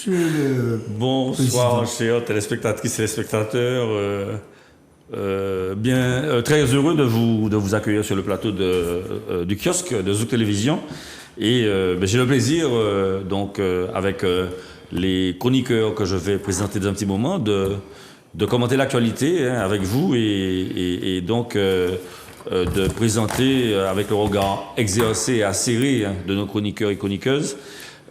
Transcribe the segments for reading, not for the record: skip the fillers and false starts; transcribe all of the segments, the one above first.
Monsieur le Bonsoir, Président. chers téléspectatrices et téléspectateurs. Très heureux de vous accueillir sur le plateau du kiosque de Zouk Télévision. Et j'ai le plaisir, avec les chroniqueurs que je vais présenter dans un petit moment, de commenter l'actualité avec vous et de présenter avec le regard exercé et acéré de nos chroniqueurs et chroniqueuses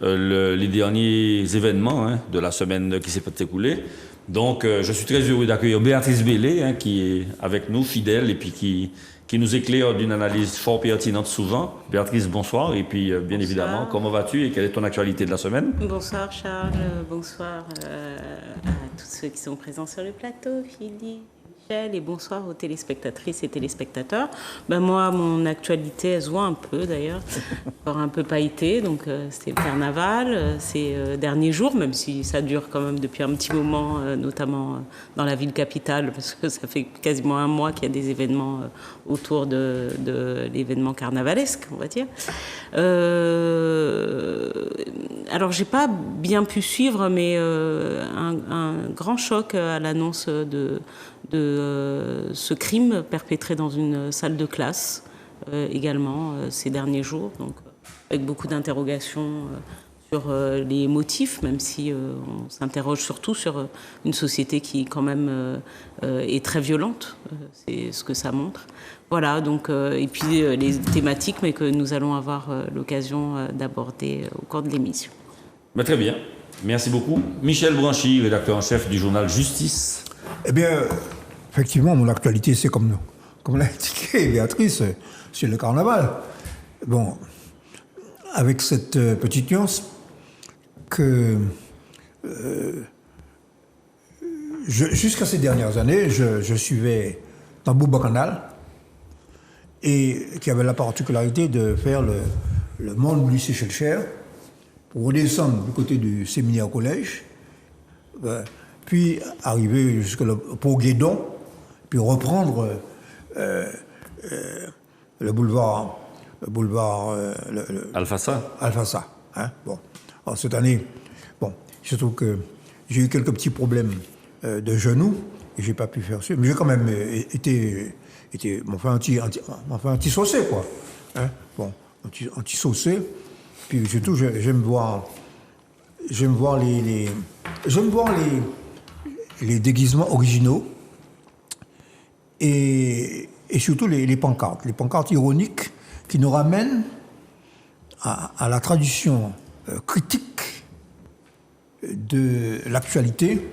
les derniers événements de la semaine qui s'est écoulée. Donc, je suis très heureux d'accueillir Béatrice Bellé, qui est avec nous, fidèle, et puis qui nous éclaire d'une analyse fort pertinente souvent. Béatrice, bonsoir. Et puis, bien évidemment, comment vas-tu et quelle est ton actualité de la semaine? Bonsoir Charles, bonsoir à tous ceux qui sont présents sur le plateau, Philippe, Michel, et bonsoir aux téléspectatrices et téléspectateurs. Moi, mon actualité, elle se voit un peu d'ailleurs, encore un peu pailletée, donc c'est le carnaval, ces derniers jours, même si ça dure quand même depuis un petit moment, notamment dans la ville capitale, parce que ça fait quasiment un mois qu'il y a des événements autour de l'événement carnavalesque, on va dire. Alors, j'ai pas bien pu suivre, mais un grand choc à l'annonce de ce crime perpétré dans une salle de classe également ces derniers jours, donc avec beaucoup d'interrogations sur les motifs, même si on s'interroge surtout sur une société qui quand même est très violente, c'est ce que ça montre. Voilà, donc, et puis les thématiques, mais que nous allons avoir l'occasion d'aborder au cours de l'émission. Très bien, merci beaucoup. Michel Branchy, rédacteur en chef du journal Justice. Eh bien, effectivement, mon actualité, c'est comme l'a indiqué Béatrice, c'est le carnaval. Bon, avec cette petite nuance que jusqu'à ces dernières années, je suivais Tambou Bacchanal, et qui avait la particularité de faire le monde du Séchelcher pour redescendre du côté du séminaire collège, puis arriver jusqu'à pour Guédon, puis reprendre le boulevard Alfassa. Alfassa. Bon. Alors, cette année, il se trouve que j'ai eu quelques petits problèmes de genoux et j'ai pas pu faire ça. Mais j'ai quand même été anti-saucé, quoi. Anti-saucé. Puis surtout, j'aime voir les déguisements originaux et surtout les pancartes ironiques qui nous ramènent à la tradition critique de l'actualité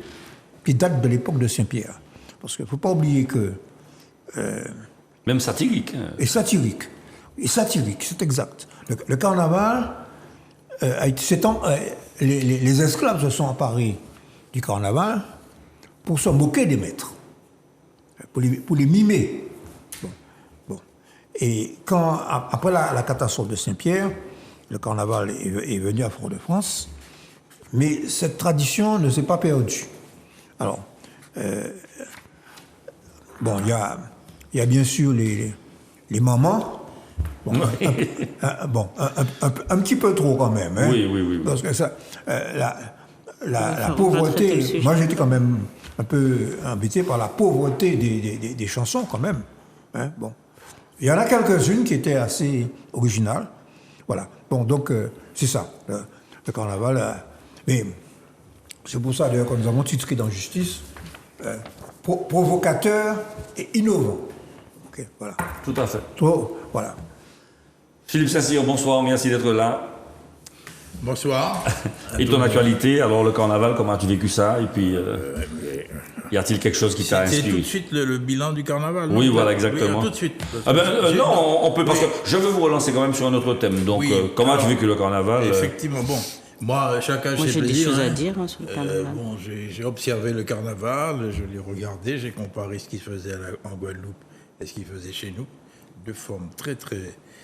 qui date de l'époque de Saint-Pierre. Parce qu'il ne faut pas oublier que... Même satirique. Et satirique, c'est exact. Le carnaval, les esclaves se sont emparés du carnaval pour se moquer des maîtres, pour les mimer. Bon. Et après la catastrophe de Saint-Pierre, le carnaval est venu à Fort-de-France, mais cette tradition ne s'est pas perdue. Alors, il y a bien sûr les mamans, un petit peu trop quand même. Hein, Oui. Parce que ça, la pauvreté, moi j'étais quand même un peu embêté par la pauvreté des chansons quand même. Hein, bon. Il y en a quelques-unes qui étaient assez originales. Voilà. Bon, donc c'est ça, le carnaval. Mais c'est pour ça d'ailleurs que nous avons titré dans Justice provocateur et innovant. Okay, voilà. Tout à fait. Voilà. Philippe Saint-Cyr, bonsoir, merci d'être là. Bonsoir. Et ton actualité, alors le carnaval, comment as-tu vécu ça? Et puis, y a-t-il quelque chose qui t'a inspiré? C'est tout de suite le bilan du carnaval. Oui, non? voilà, exactement. Oui, tout de suite. Non, on peut, parce que je veux vous relancer quand même sur un autre thème. Donc, comment as-tu vécu le carnaval? Effectivement, bon. Moi, chacun Moi, ses j'ai des plaisirs. choses à dire sur le carnaval. J'ai observé le carnaval, je l'ai regardé, j'ai comparé ce qui se faisait en Guadeloupe et ce qui se faisait chez nous, de formes très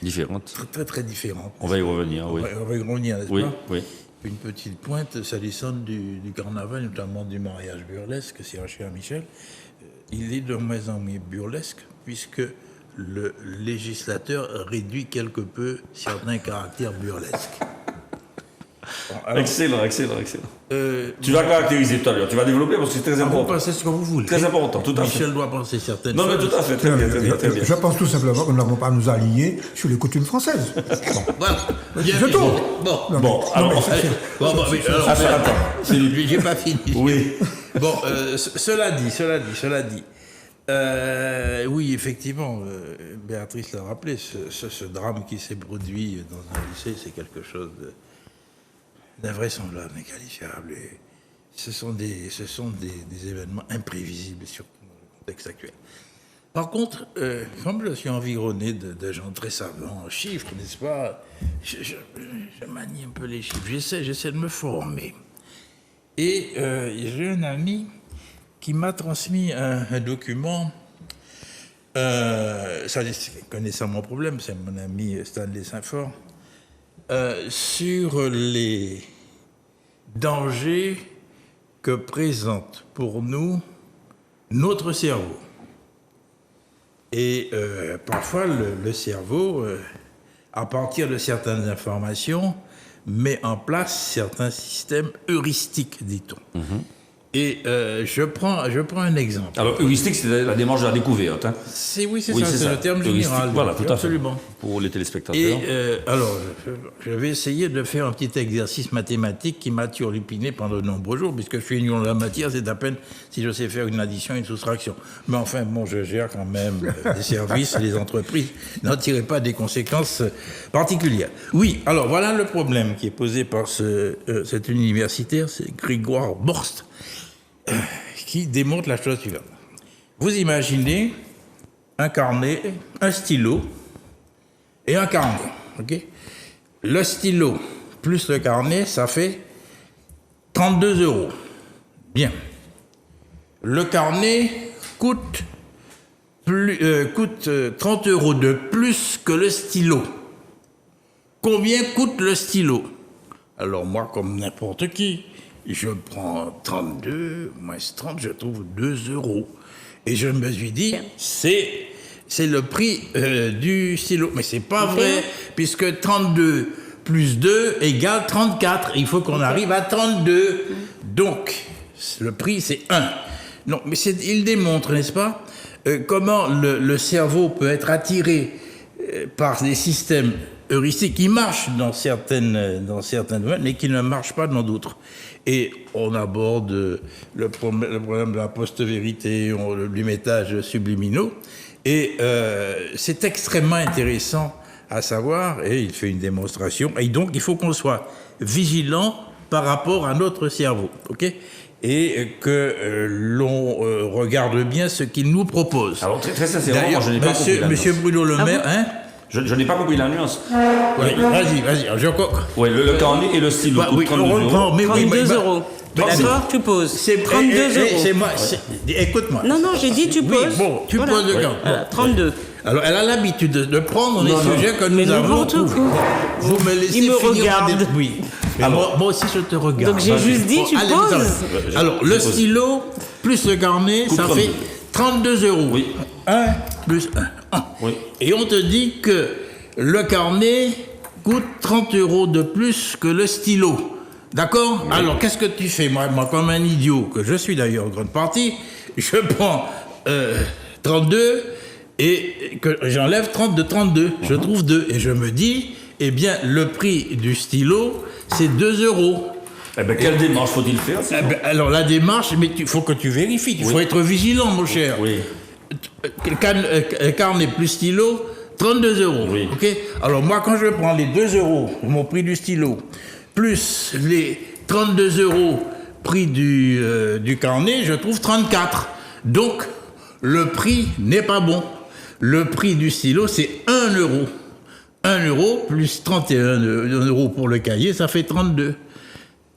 Différentes. très différentes. On va y revenir, oui. On va y revenir, n'est-ce Oui, pas? oui. Une petite pointe s'agissant du carnaval, notamment du mariage burlesque, c'est un cher Michel. Il est de moins en moins burlesque, puisque le législateur réduit quelque peu certains caractères burlesques. Bon, alors, Excellent. Tu vas caractériser tout à l'heure, tu vas développer parce que c'est très vous important. pensez ce que vous voulez. Très important, tout à fait. Michel doit penser certaines Non, mais choses. tout à fait, très bien. Je pense tout simplement que nous n'avons pas à nous aligner sur les coutumes françaises. Bon. Voilà. Je tourne. Bon. Bon, alors, Mais alors, attends. j'ai pas fini. Oui. Bon, cela dit. Oui, effectivement, Béatrice l'a rappelé, ce drame qui s'est produit dans un lycée, c'est quelque chose d'invraisemblable, inqualifiable. Et ce sont des événements imprévisibles, surtout dans le contexte actuel. Par contre, comme je suis environné de gens très savants en chiffres, n'est-ce pas, je manie un peu les chiffres, j'essaie de me former. Et j'ai un ami qui m'a transmis un document, connaissant mon problème, c'est mon ami Stanley Saint-Fort, sur les dangers que présente pour nous notre cerveau. Et parfois, le cerveau, à partir de certaines informations, met en place certains systèmes heuristiques, dit-on. Et je prends un exemple. Alors, heuristique, c'est la démarche de la découverte. Hein. C'est le terme Heuristique, général. voilà, tout à fait. Absolument. Pour les téléspectateurs. Et alors, je vais essayer de faire un petit exercice mathématique qui m'a turlupiné pendant de nombreux jours, puisque je suis nul en la matière, c'est à peine si je sais faire une addition et une soustraction. Mais enfin, bon, je gère quand même les services, les entreprises. N'en tirez pas des conséquences particulières. Oui, alors voilà le problème qui est posé par cet universitaire, c'est Grégoire Borst, qui démontre la chose suivante. Vous imaginez un carnet, un stylo et un carnet. Okay, le stylo plus le carnet, ça fait 32 €. Bien. Le carnet coûte 30 € de plus que le stylo. Combien coûte le stylo? Alors moi, comme n'importe qui, je prends 32 moins 30, je trouve 2 €. Et je me suis dit, c'est le prix du stylo. Mais c'est pas vrai, puisque 32 plus 2 égale 34. Il faut qu'on arrive à 32. Donc, le prix, c'est 1. Non, mais il démontre, n'est-ce pas, comment le cerveau peut être attiré par des systèmes heuristiques qui marchent dans certains domaines, mais qui ne marchent pas dans d'autres. Et on aborde le problème de la post-vérité, du métage subliminaux. Et c'est extrêmement intéressant à savoir, et il fait une démonstration. Et donc, il faut qu'on soit vigilant par rapport à notre cerveau, ok ? Et que l'on regarde bien ce qu'il nous propose. Alors, très sincèrement, moi, je n'ai pas compris la Monsieur nuance. Bruno Le Maire, hein ? Je n'ai pas compris la nuance. Ouais, vas-y, Oui, le carnet et le stylo coûtent 32 €. 32 €. D'accord, tu poses. C'est 32 €. C'est moi. Écoute-moi. Non, j'ai dit tu poses. Oui, bon, tu Voilà. poses le camp. Voilà, 32. Alors, elle a l'habitude de prendre les sujets que Mais nous avons n'importe trouvés. quoi. Vous me laissez Il me finir regarde. Oui. Alors, moi aussi, je te regarde. Donc j'ai juste dit, tu allez, poses. attends. Alors, le stylo plus le carnet, ça fait 32 €. Oui. 1 plus 1. Oui. Et on te dit que le carnet coûte 30 € de plus que le stylo. D'accord ? Oui. Alors, qu'est-ce que tu fais ? Moi, comme un idiot, que je suis d'ailleurs en grande partie, je prends 32 et que j'enlève 30 de 32. Je trouve 2. Et je me dis, eh bien, le prix du stylo, c'est 2 €. Eh bien, quelle démarche faut-il faire Alors, la démarche, mais il faut que tu vérifies. Il faut être vigilant, mon cher. Oui. Carnet plus stylo, 32 €. Oui. Ok. Alors moi, quand je prends les 2 €, mon prix du stylo, plus les 32 € prix du carnet, je trouve 34. Donc, le prix n'est pas bon. Le prix du stylo, c'est 1 €. 1 € plus 31 € pour le cahier, ça fait 32.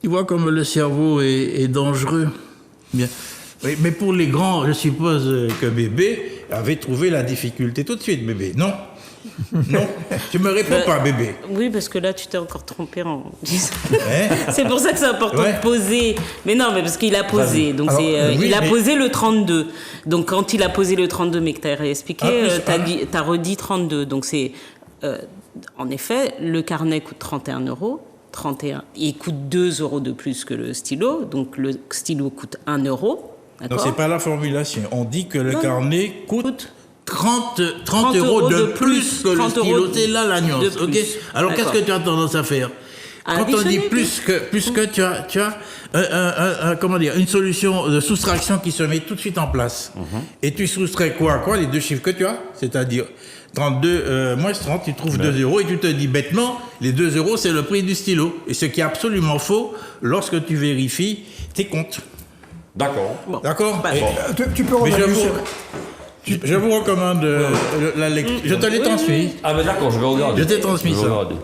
Tu vois comme le cerveau est dangereux. Bien. Oui, mais pour les grands, je suppose que bébé avait trouvé la difficulté tout de suite, bébé. Non ? Non ? Tu me réponds pas, bébé. Oui, parce que là, tu t'es encore trompé en disant. Hein ? C'est pour ça que c'est important de poser. Mais non, mais parce qu'il a posé. Donc, il a posé le 32. Donc, quand il a posé le 32, mais que tu as réexpliqué, tu as redit 32. Donc, c'est. En effet, le carnet coûte 31 €. 31. Il coûte 2 € de plus que le stylo, donc le stylo coûte 1 €. Non, D'accord. c'est pas la formulation. On dit que le Non. carnet coûte 30 € de plus que le 30 stylo. € C'est là la nuance, de ok? plus. Alors, qu'est-ce D'accord. que tu as tendance à faire? À Quand on dit additionner, plus que tu as comment dire, une solution de soustraction qui se met tout de suite en place. Et tu soustrais quoi à quoi? Les deux chiffres que tu as, c'est-à-dire 32 moins 30, tu trouves 2 € et tu te dis bêtement, les 2 € c'est le prix du stylo. Et ce qui est absolument faux lorsque tu vérifies tes comptes. D'accord. Bon. D'accord? Bah, Et- Tu peux mais revenir sur... je vous recommande la lecture. Je te l'ai transmis. Ah ben d'accord, je vais regarder. Je t'ai transmis Je vais ça. regarder.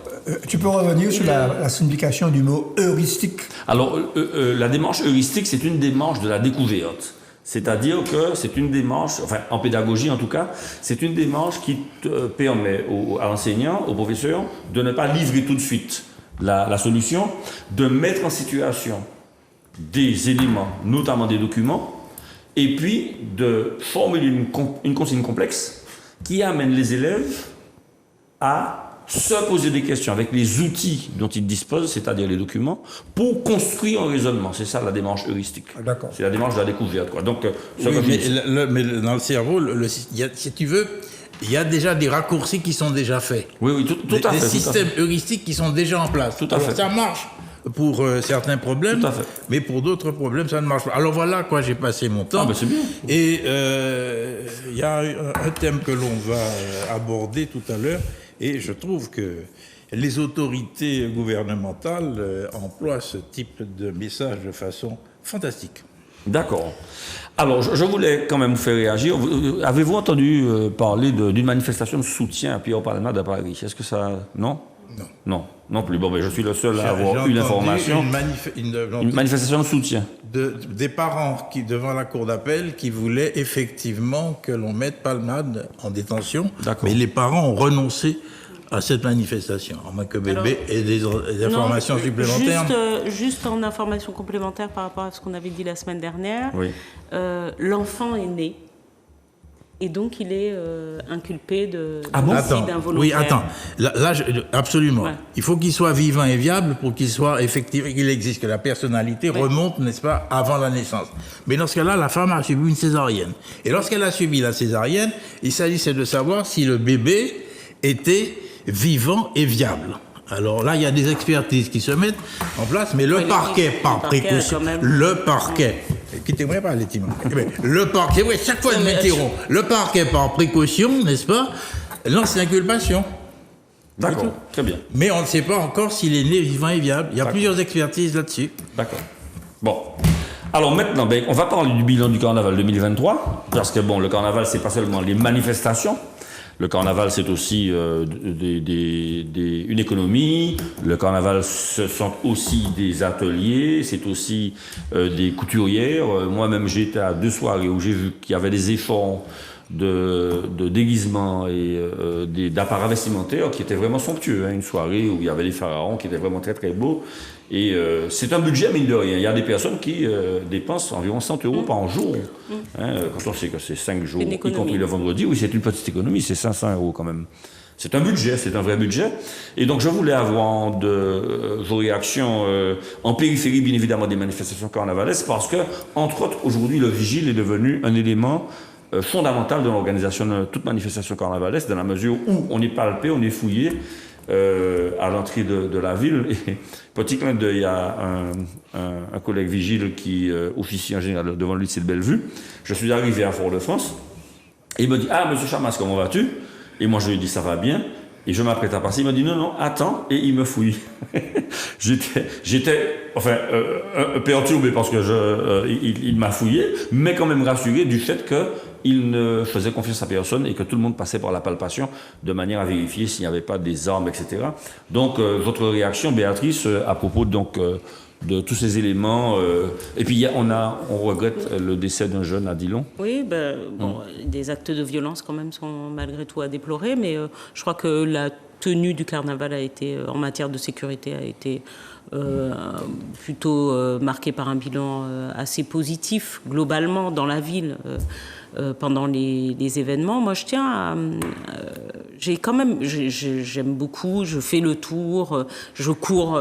Tu peux revenir sur la signification du mot heuristique. Alors, la démarche heuristique, c'est une démarche de la découverte. C'est-à-dire que c'est une démarche, enfin en pédagogie en tout cas, c'est une démarche qui te permet à l'enseignant, au professeur, de ne pas livrer tout de suite la solution, de mettre en situation des éléments, notamment des documents, et puis de formuler une consigne complexe qui amène les élèves à se poser des questions avec les outils dont ils disposent, c'est-à-dire les documents, pour construire un raisonnement. C'est ça la démarche heuristique. Ah, d'accord. C'est la démarche de la découverte, quoi. Donc, ça Oui, comme mais, je dis. mais dans le cerveau, si tu veux, il y a déjà des raccourcis qui sont déjà faits. Oui, tout à Des fait. systèmes heuristiques qui sont déjà en place. Tout à Alors, fait. ça marche pour certains problèmes, Tout à fait. mais pour d'autres problèmes, ça ne marche pas. Alors voilà à quoi j'ai passé mon temps. Ah, ben c'est bien. Et il y a un thème que l'on va aborder tout à l'heure, et je trouve que les autorités gouvernementales emploient ce type de message de façon fantastique. D'accord. Alors, je voulais quand même vous faire réagir. Avez-vous entendu parler d'une manifestation de soutien à Pierre Palmade à Paris? Est-ce que ça... Non? Non. Non plus. Bon, ben, je suis le seul à J'ai avoir eu entendu l'information. une Manifestation de soutien. des parents qui, devant la cour d'appel, qui voulaient effectivement que l'on mette Palmade en détention. D'accord. Mais les parents ont renoncé à cette manifestation, à moins que bébé ait des informations Non, supplémentaires. Juste en information complémentaire par rapport à ce qu'on avait dit la semaine dernière. Oui. L'enfant est né. Et donc, il est inculpé de bon d'homicide Attends, involontaire. oui, attends. Là, absolument. Ouais. Il faut qu'il soit vivant et viable pour qu'il soit effectivement, qu'il existe, que la personnalité remonte, n'est-ce pas, avant la naissance. Mais dans ce cas-là, la femme a subi une césarienne. Et lorsqu'elle a subi la césarienne, il s'agissait de savoir si le bébé était vivant et viable. Alors là, il y a des expertises qui se mettent en place, mais le parquet, par parquet, précaution, quand même. le parquet, quittez-moi pas les timons. Le parquet, oui, chaque fois je m'interromps. Le parquet, par précaution, n'est-ce pas, lance l'inculpation. D'accord. Très bien. Mais on ne sait pas encore s'il est né vivant et viable. Il y a plusieurs expertises là-dessus. D'accord. Bon. Alors maintenant, ben, on va parler du bilan du carnaval 2023, parce que bon, le carnaval, c'est pas seulement les manifestations. Le carnaval, c'est aussi une économie. Le carnaval, ce sont aussi des ateliers, c'est aussi des couturières. Moi-même, j'ai été à 2 soirées où j'ai vu qu'il y avait des efforts de déguisement et d'appareils vestimentaires qui étaient vraiment somptueux. Hein. Une soirée où il y avait des pharaons qui étaient vraiment très très beaux. Et c'est un budget, mine de rien. Il y a des personnes qui dépensent environ 100 € par jour. Hein, quand on sait que c'est 5 jours, y compris le vendredi, oui, c'est une petite économie, c'est 500 € quand même. C'est un budget, c'est un vrai budget. Et donc je voulais avoir vos réactions en périphérie, bien évidemment, des manifestations carnavalesques, parce que, entre autres, aujourd'hui, le vigile est devenu un élément fondamental de l'organisation de toute manifestation carnavalesque, dans la mesure où on est palpé, on est fouillé à l'entrée de la ville. Et petit clin d'œil, il y a un collègue vigile qui officie en général devant le lycée de Bellevue. Je suis arrivé à Fort-de-France et il me dit « Ah, monsieur Chamas, comment vas-tu ?» Et moi, je lui dis « Ça va bien ?» Et je m'apprête à passer. Il m'a dit « Non, non, attends. » Et il me fouille. J'étais enfin, perturbé parce que il m'a fouillé, mais quand même rassuré du fait qu'il ne faisait confiance à personne et que tout le monde passait par la palpation de manière à vérifier s'il n'y avait pas des armes, etc. Donc, votre réaction, Béatrice, à propos donc, de tous ces éléments. Et puis, on regrette le décès d'un jeune à Dillon. Oui, bon, des actes de violence quand même sont malgré tout à déplorer, mais je crois que la tenue du carnaval en matière de sécurité a été plutôt marquée par un bilan assez positif globalement dans la ville pendant les événements. Moi, je tiens j'aime beaucoup, je fais le tour, je cours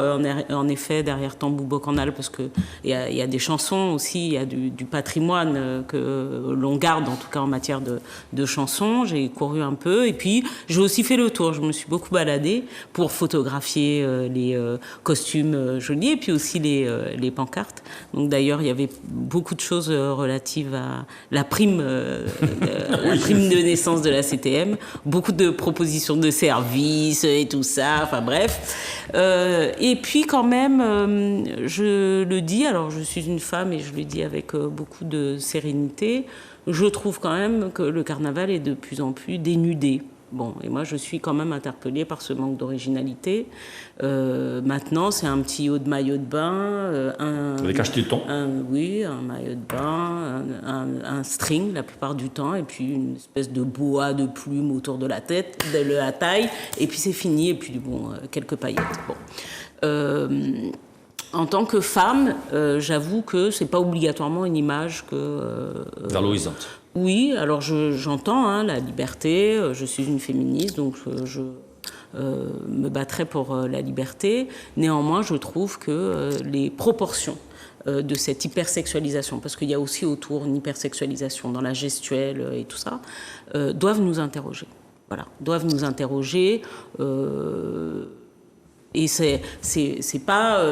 en effet derrière Tambou Bocanal parce que il y a des chansons aussi, il y a du patrimoine que l'on garde en tout cas en matière de chansons. J'ai couru un peu et puis j'ai aussi fait le tour. Je me suis beaucoup baladée pour photographier les costumes jolis et puis aussi les pancartes. Donc d'ailleurs il y avait beaucoup de choses relatives à la prime de naissance de la CTM, beaucoup de propositions de services et tout ça, enfin bref. Et puis quand même, je le dis, alors je suis une femme et je le dis avec beaucoup de sérénité, je trouve quand même que le carnaval est de plus en plus dénudé. Bon, et moi, je suis quand même interpellée par ce manque d'originalité. Maintenant, c'est un petit haut de maillot de bain, Avec cacheton. Oui, un maillot de bain, un string la plupart du temps, et puis une espèce de boa de plume autour de la tête, de la taille, et puis c'est fini, et puis bon, quelques paillettes. Bon. En tant que femme, j'avoue que c'est pas obligatoirement une image que valorisante. Oui, alors j'entends la liberté, je suis une féministe, donc je me battrai pour la liberté. Néanmoins, je trouve que les proportions de cette hypersexualisation, parce qu'il y a aussi autour une hypersexualisation dans la gestuelle et tout ça, doivent nous interroger. Voilà, doivent nous interroger. Et c'est pas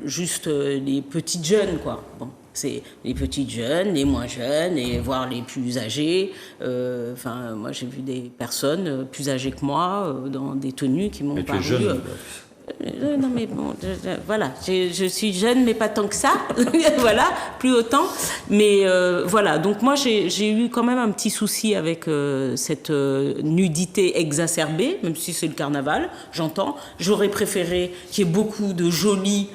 juste les petites jeunes, quoi. Bon. C'est les petites jeunes, les moins jeunes, et voire les plus âgés. Enfin, moi, j'ai vu des personnes plus âgées que moi dans des tenues qui m'ont paru... non, mais bon, voilà, je suis jeune, mais pas tant que ça. Voilà, plus autant. Mais voilà, donc moi, j'ai eu quand même un petit souci avec cette nudité exacerbée, même si c'est le carnaval, j'entends. J'aurais préféré qu'il y ait beaucoup de jolis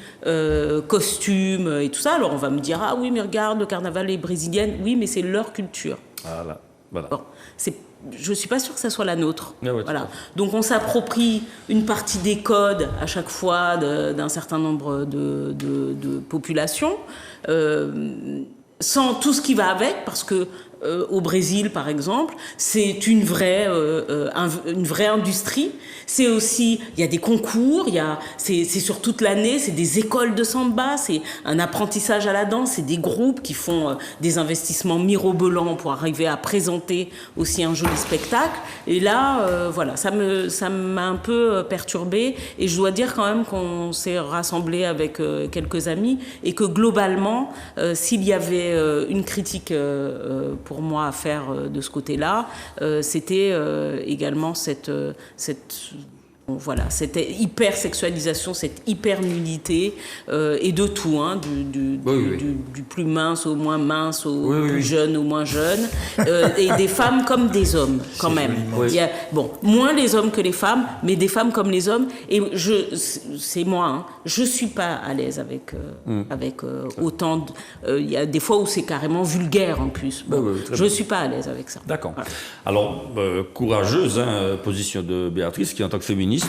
costumes et tout ça. Alors on va me dire, ah oui, mais regarde, le carnaval est brésilienne. Oui, mais c'est leur culture. Voilà. Bon, je ne suis pas sûre que ça soit la nôtre. Ah ouais, voilà. Donc on s'approprie une partie des codes à chaque fois d'un certain nombre de populations, sans tout ce qui va avec, parce que au Brésil, par exemple, c'est une vraie industrie. C'est aussi, il y a des concours, c'est sur toute l'année, c'est des écoles de samba, c'est un apprentissage à la danse, c'est des groupes qui font des investissements mirobolants pour arriver à présenter aussi un joli spectacle. Et là, voilà, ça m'a un peu perturbée. Et je dois dire quand même qu'on s'est rassemblés avec quelques amis et que globalement, s'il y avait une critique pour moi à faire de ce côté-là, c'était également cette hypersexualisation, cette hyper-nudité, et de tout, du plus mince au moins mince, au plus jeune au moins jeune, et des femmes comme des hommes, quand même. Il y a, moins les hommes que les femmes, mais des femmes comme les hommes, et c'est moi, je suis pas à l'aise avec autant il y a des fois où c'est carrément vulgaire en plus. Je suis pas à l'aise avec ça. D'accord. Voilà. Alors, courageuse position de Béatrice, qui en tant que féministe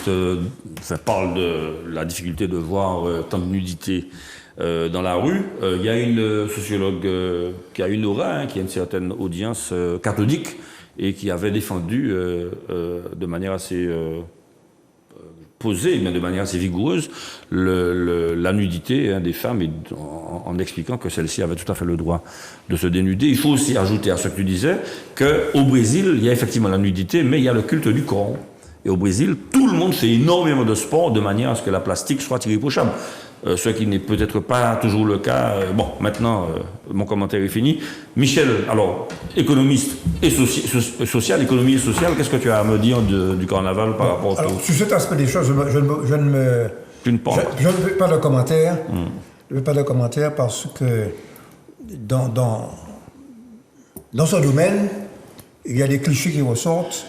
parle de la difficulté de voir tant de nudité dans la rue. Il y a une sociologue qui a une aura, qui a une certaine audience catholique, et qui avait défendu de manière assez posée, mais de manière assez vigoureuse, la nudité des femmes, en expliquant que celles-ci avaient tout à fait le droit de se dénuder. Il faut aussi ajouter à ce que tu disais qu'au Brésil, il y a effectivement la nudité, mais il y a le culte du corps. Et au Brésil, tout le monde fait énormément de sport de manière à ce que la plastique soit irréprochable. Ce qui n'est peut-être pas toujours le cas. Maintenant, mon commentaire est fini. Michel, alors, économiste et social, économie et sociale, qu'est-ce que tu as à me dire du carnaval par rapport alors, sur cet aspect des choses, je ne fais pas de commentaire. Je ne fais pas de commentaire parce que dans ce domaine, il y a des clichés qui ressortent.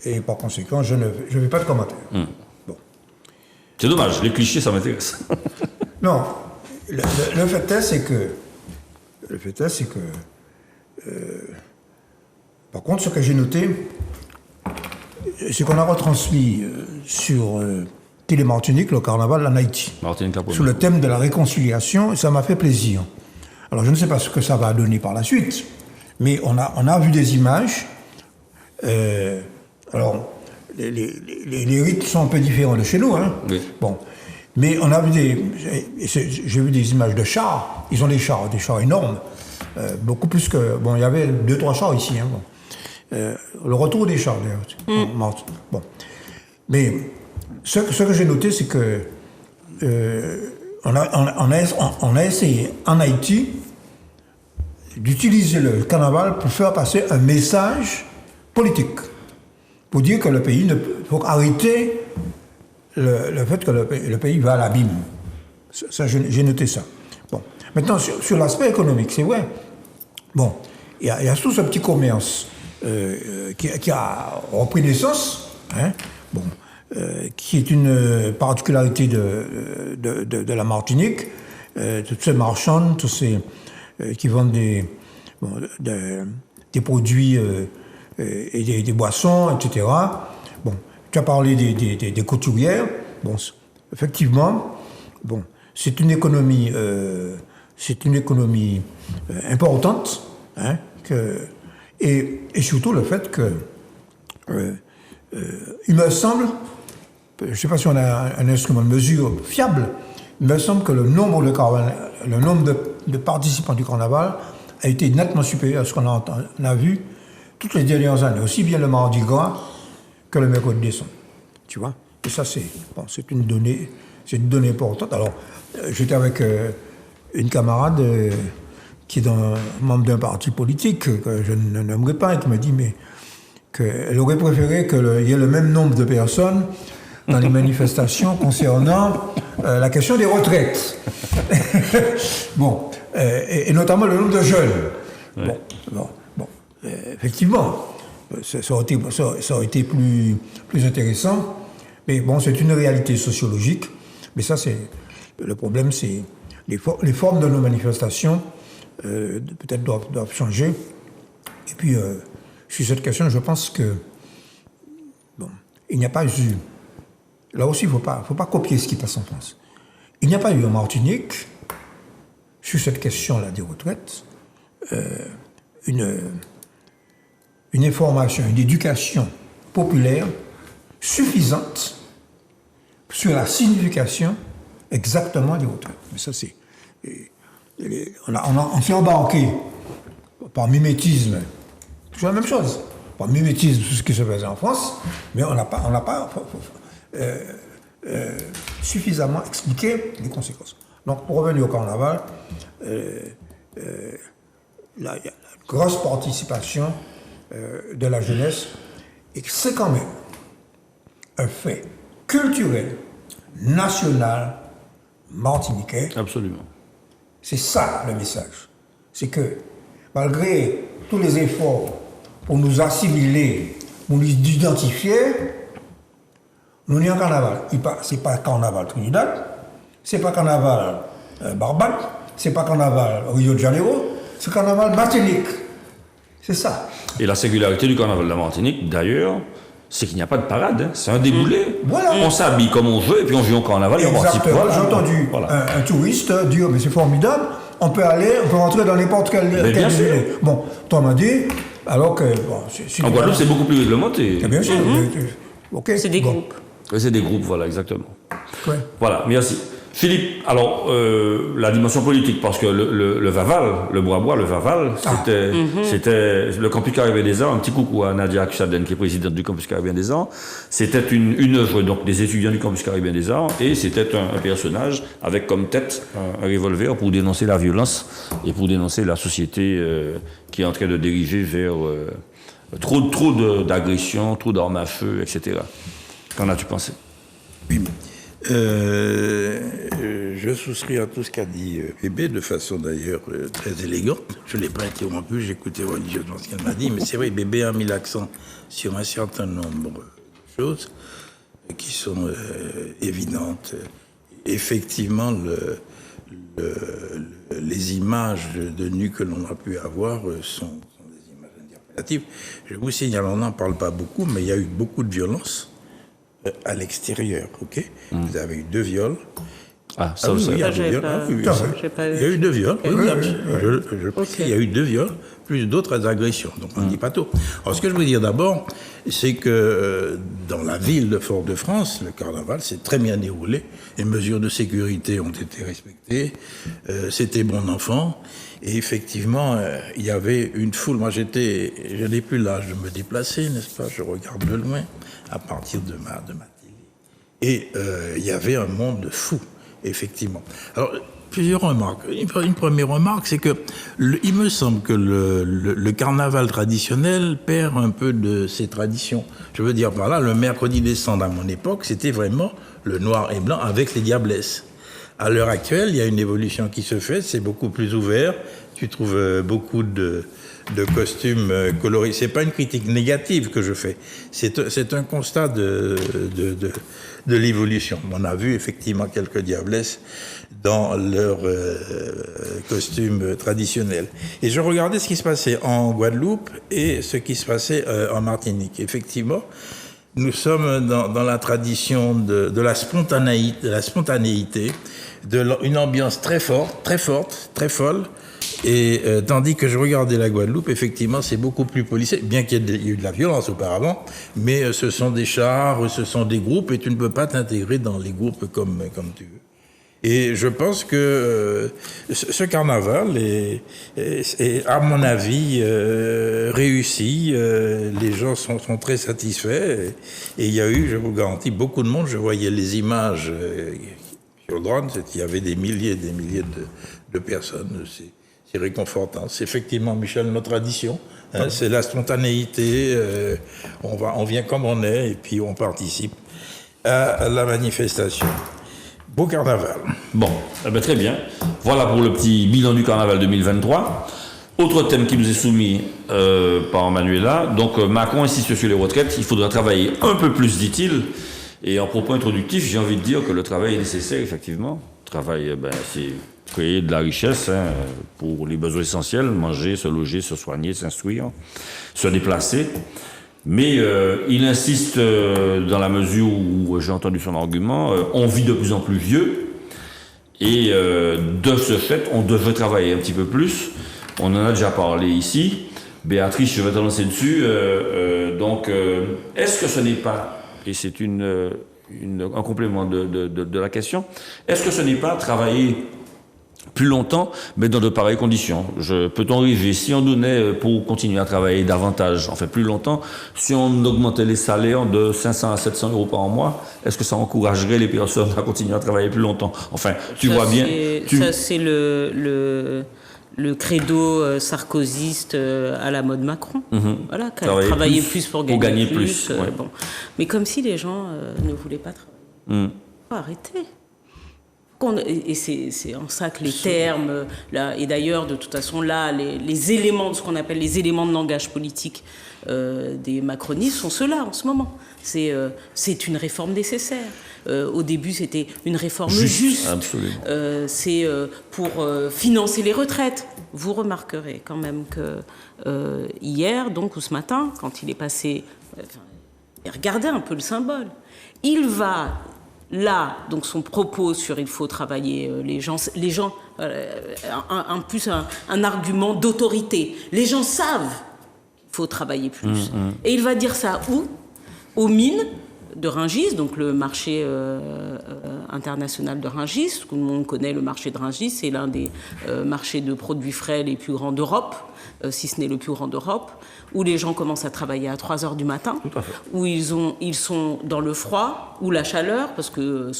Et par conséquent, je ne fais pas de commentaire. Bon. C'est dommage, les clichés, ça m'intéresse. Non, le fait est, c'est que... par contre, ce que j'ai noté, c'est qu'on a retransmis sur Télé-Martinique le carnaval en Haïti. Sous le thème de la réconciliation, et ça m'a fait plaisir. Alors, je ne sais pas ce que ça va donner par la suite, mais on a vu des images... alors, les rites sont un peu différents de chez nous. Hein. Oui. Bon. Mais on a vu j'ai vu des images de chars. Ils ont des chars énormes. Beaucoup plus que... Bon, il y avait 2-3 chars ici. Hein, bon. Le retour des chars, d'ailleurs. Bon. Mais ce que j'ai noté, c'est que on a essayé en Haïti d'utiliser le carnaval pour faire passer un message politique. Pour dire que le pays ne faut arrêter le fait que le pays va à l'abîme. Ça, j'ai noté ça. Bon. Maintenant, sur l'aspect économique, c'est vrai. Bon, il y a tout ce petit commerce qui a repris naissance, hein, bon, qui est une particularité de la Martinique. Toutes ces marchands, tous ces qui vendent des produits et des boissons, etc. Bon, tu as parlé des couturières. Bon, effectivement, bon, c'est une économie importante, hein, et surtout le fait que il me semble, je ne sais pas si on a un instrument de mesure fiable, il me semble que le nombre de participants du carnaval a été nettement supérieur à ce qu'on a vu toutes les dernières années, aussi bien le Mardi Gras que le mercredi décembre. Tu vois? Et ça, c'est une donnée importante. Alors, j'étais avec une camarade qui est membre d'un parti politique que je ne nommerai pas et qui m'a dit qu'elle aurait préféré qu'il y ait le même nombre de personnes dans les manifestations concernant la question des retraites. Bon, et notamment le nombre de jeunes. Ouais. Bon, effectivement, ça aurait été plus intéressant. Mais bon, c'est une réalité sociologique. Mais ça, le problème, c'est les formes de nos manifestations peut-être doivent changer. Et puis, sur cette question, je pense que il n'y a pas eu. Là aussi, il ne faut pas copier ce qui passe en France. Il n'y a pas eu en Martinique, sur cette question-là des retraites, une information, une éducation populaire suffisante sur la signification exactement des retraites. Mais ça, c'est... On s'est embarqué par mimétisme, toujours la même chose, par mimétisme sur ce qui se faisait en France, mais on n'a pas suffisamment expliqué les conséquences. Donc, pour revenir au carnaval, il y a une grosse participation de la jeunesse, et c'est quand même un fait culturel, national, martiniquais. Absolument. C'est ça le message. C'est que, malgré tous les efforts pour nous assimiler, pour nous identifier, nous n'y a un carnaval. C'est pas carnaval Trinidad, c'est pas carnaval Barbade, c'est pas carnaval Rio de Janeiro, c'est carnaval Martinique. C'est ça. Et la singularité du carnaval de la Martinique, d'ailleurs, c'est qu'il n'y a pas de parade. Hein. C'est un déboulé. Voilà. On s'habille comme on veut et puis on vit au carnaval. Exactement. Voilà. J'ai entendu un touriste dire mais c'est formidable, on peut rentrer dans n'importe quel déboulé. Bon, toi m'as dit, alors que... Bon, en Guadeloupe, c'est beaucoup plus réglementé. Bien sûr. Okay. C'est des groupes. C'est des groupes, voilà, exactement. Ouais. Voilà, merci. Philippe, alors, la dimension politique, parce que le Vaval, le Bois-Bois, le Vaval, c'était le Campus Caribéen des Arts, un petit coucou à Nadia Akchaden, qui est présidente du Campus Caribéen des Arts. C'était une œuvre donc, des étudiants du Campus Caribéen des Arts, et c'était un personnage avec comme tête un revolver pour dénoncer la violence et pour dénoncer la société qui est en train de dériver vers trop d'agressions, trop d'armes à feu, etc. Qu'en as-tu pensé? Oui. Je souscris à tout ce qu'a dit Bébé, de façon d'ailleurs très élégante. Je ne l'ai pas interrompu, j'écoutais religieusement ce qu'elle m'a dit, mais c'est vrai, Bébé a mis l'accent sur un certain nombre de choses qui sont évidentes. Effectivement, les images de nu que l'on a pu avoir sont des images interprétatives. Je vous signale, on n'en parle pas beaucoup, mais il y a eu beaucoup de violence à l'extérieur, ok? Vous avez eu 2 viols Ah, ça, Ah oui, ça- oui, il y a j'avais deux viols. pas- Ah oui, oui, ça, ça. j'ai pas- Il y a eu 2 viols. Oui, oui, je Ok. il y a eu 2 viols, plus d'autres agressions. Donc on ne dit pas tout. Alors ce que je veux dire d'abord, c'est que dans la ville de Fort-de-France, le carnaval s'est très bien déroulé. Les mesures de sécurité ont été respectées. C'était bon enfant. Et effectivement, il y avait une foule. Moi, je n'ai plus l'âge de me déplacer, n'est-ce pas? Je regarde de loin à partir de ma télé. Et il y avait un monde fou, effectivement. Alors, plusieurs remarques. Une première remarque, c'est que il me semble que le carnaval traditionnel perd un peu de ses traditions. Je veux dire par là, le mercredi des Cendres à mon époque, c'était vraiment le noir et blanc avec les diablesses. À l'heure actuelle, il y a une évolution qui se fait, c'est beaucoup plus ouvert. Tu trouves beaucoup de costumes colorés. C'est pas une critique négative que je fais. C'est un constat de l'évolution. On a vu effectivement quelques diablesses dans leurs costumes traditionnels. Et je regardais ce qui se passait en Guadeloupe et ce qui se passait en Martinique. Effectivement, nous sommes dans la tradition de la spontanéité, une ambiance très forte, très folle. Et tandis que je regardais la Guadeloupe, effectivement, c'est beaucoup plus policé, bien qu'il y ait eu de la violence auparavant, mais ce sont des chars, ce sont des groupes, et tu ne peux pas t'intégrer dans les groupes comme tu veux. Et je pense que ce carnaval est à mon avis, réussi. Les gens sont très satisfaits. Et il y a eu, je vous garantis, beaucoup de monde. Je voyais les images sur le drone, il y avait des milliers de personnes. C'est réconfortant. C'est effectivement, Michel, notre tradition. Hein, c'est la spontanéité. On vient comme on est et puis on participe à la manifestation. Beau carnaval. Bon, eh ben, très bien. Voilà pour le petit bilan du carnaval 2023. Autre thème qui nous est soumis par Manuela. Donc Macron insiste sur les retraites. Il faudra travailler un peu plus, dit-il. Et en propos introductif, j'ai envie de dire que le travail est nécessaire, effectivement. Le travail, c'est créer de la richesse pour les besoins essentiels, manger, se loger, se soigner, s'instruire, se déplacer. Mais il insiste dans la mesure où j'ai entendu son argument, on vit de plus en plus vieux et de ce fait, on devrait travailler un petit peu plus. On en a déjà parlé ici. Béatrice, je vais te lancer dessus. Donc, est-ce que ce n'est pas, et c'est un complément de la question, est-ce que ce n'est pas travailler plus longtemps, mais dans de pareilles conditions? Peut-on rêver, si on donnait pour continuer à travailler davantage, enfin plus longtemps, si on augmentait les salaires de 500 à 700 euros par mois, est-ce que ça encouragerait les personnes à continuer à travailler plus longtemps? Enfin, tu vois bien... Ça, c'est le credo sarkozyste à la mode Macron. Voilà, travailler plus pour gagner plus. Ouais. Bon. Mais comme si les gens ne voulaient pas travailler. Faut arrêter. Et c'est en ça que les termes, là, et d'ailleurs, de toute façon, là, les éléments de ce qu'on appelle les éléments de langage politique des macronistes sont ceux-là en ce moment. C'est une réforme nécessaire. Au début, c'était une réforme juste. Absolument. C'est pour financer les retraites. Vous remarquerez quand même que hier, donc, ou ce matin, quand il est passé, regardez un peu le symbole. Il va... Là, donc son propos sur il faut travailler les gens un argument d'autorité. Les gens savent qu'il faut travailler plus. Et il va dire ça où? Aux mines de Rungis, donc le marché international de Rungis. Tout le monde connaît le marché de Rungis, c'est l'un des marchés de produits frais les plus grands d'Europe, si ce n'est le plus grand d'Europe, où les gens commencent à travailler à 3 heures du matin, où ils sont dans le froid ou la chaleur, parce que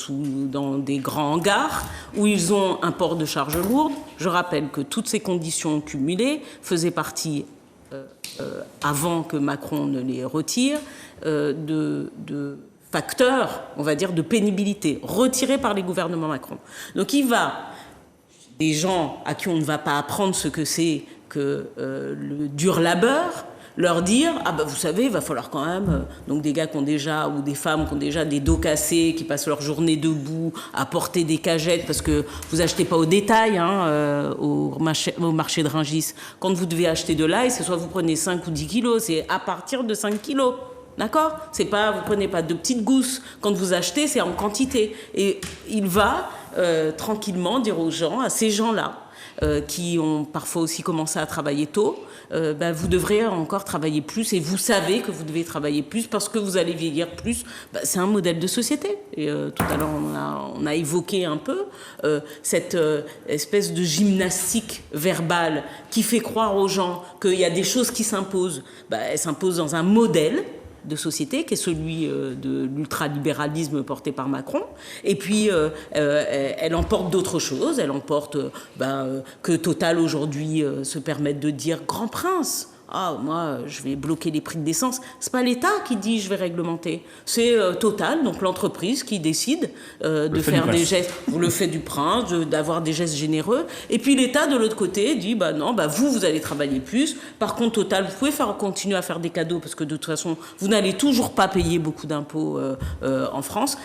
dans des grands hangars, où ils ont un port de charge lourde. Je rappelle que toutes ces conditions cumulées faisaient partie, avant que Macron ne les retire, de facteurs, on va dire, de pénibilité, retirés par les gouvernements Macron. Donc il va, des gens à qui on ne va pas apprendre ce que c'est que le dur labeur, leur dire, vous savez, il va falloir quand même, donc des gars qui ont déjà, ou des femmes qui ont déjà des dos cassés, qui passent leur journée debout, à porter des cagettes, parce que vous achetez pas au détail, au marché de Rungis. Quand vous devez acheter de l'ail, c'est soit vous prenez 5 ou 10 kilos, c'est à partir de 5 kilos. D'accord? C'est pas, vous prenez pas 2 petites gousses. Quand vous achetez, c'est en quantité. Et il va tranquillement dire aux gens, à ces gens-là, qui ont parfois aussi commencé à travailler tôt, vous devrez encore travailler plus et vous savez que vous devez travailler plus parce que vous allez vieillir plus. C'est un modèle de société. Et tout à l'heure, on a évoqué un peu cette espèce de gymnastique verbale qui fait croire aux gens qu'il y a des choses qui s'imposent. Elles s'imposent dans un modèle de société, qui est celui de l'ultralibéralisme porté par Macron. Et puis, elle emporte d'autres choses. Elle emporte que Total, aujourd'hui, se permette de dire « Grand Prince ». Ah, moi, je vais bloquer les prix de l'essence. C'est pas l'État qui dit je vais réglementer. C'est Total, donc l'entreprise, qui décide de faire des gestes. Le fait du prince, d'avoir des gestes généreux. Et puis l'État, de l'autre côté, dit non, vous allez travailler plus. Par contre, Total, vous pouvez continuer à faire des cadeaux parce que de toute façon, vous n'allez toujours pas payer beaucoup d'impôts en France.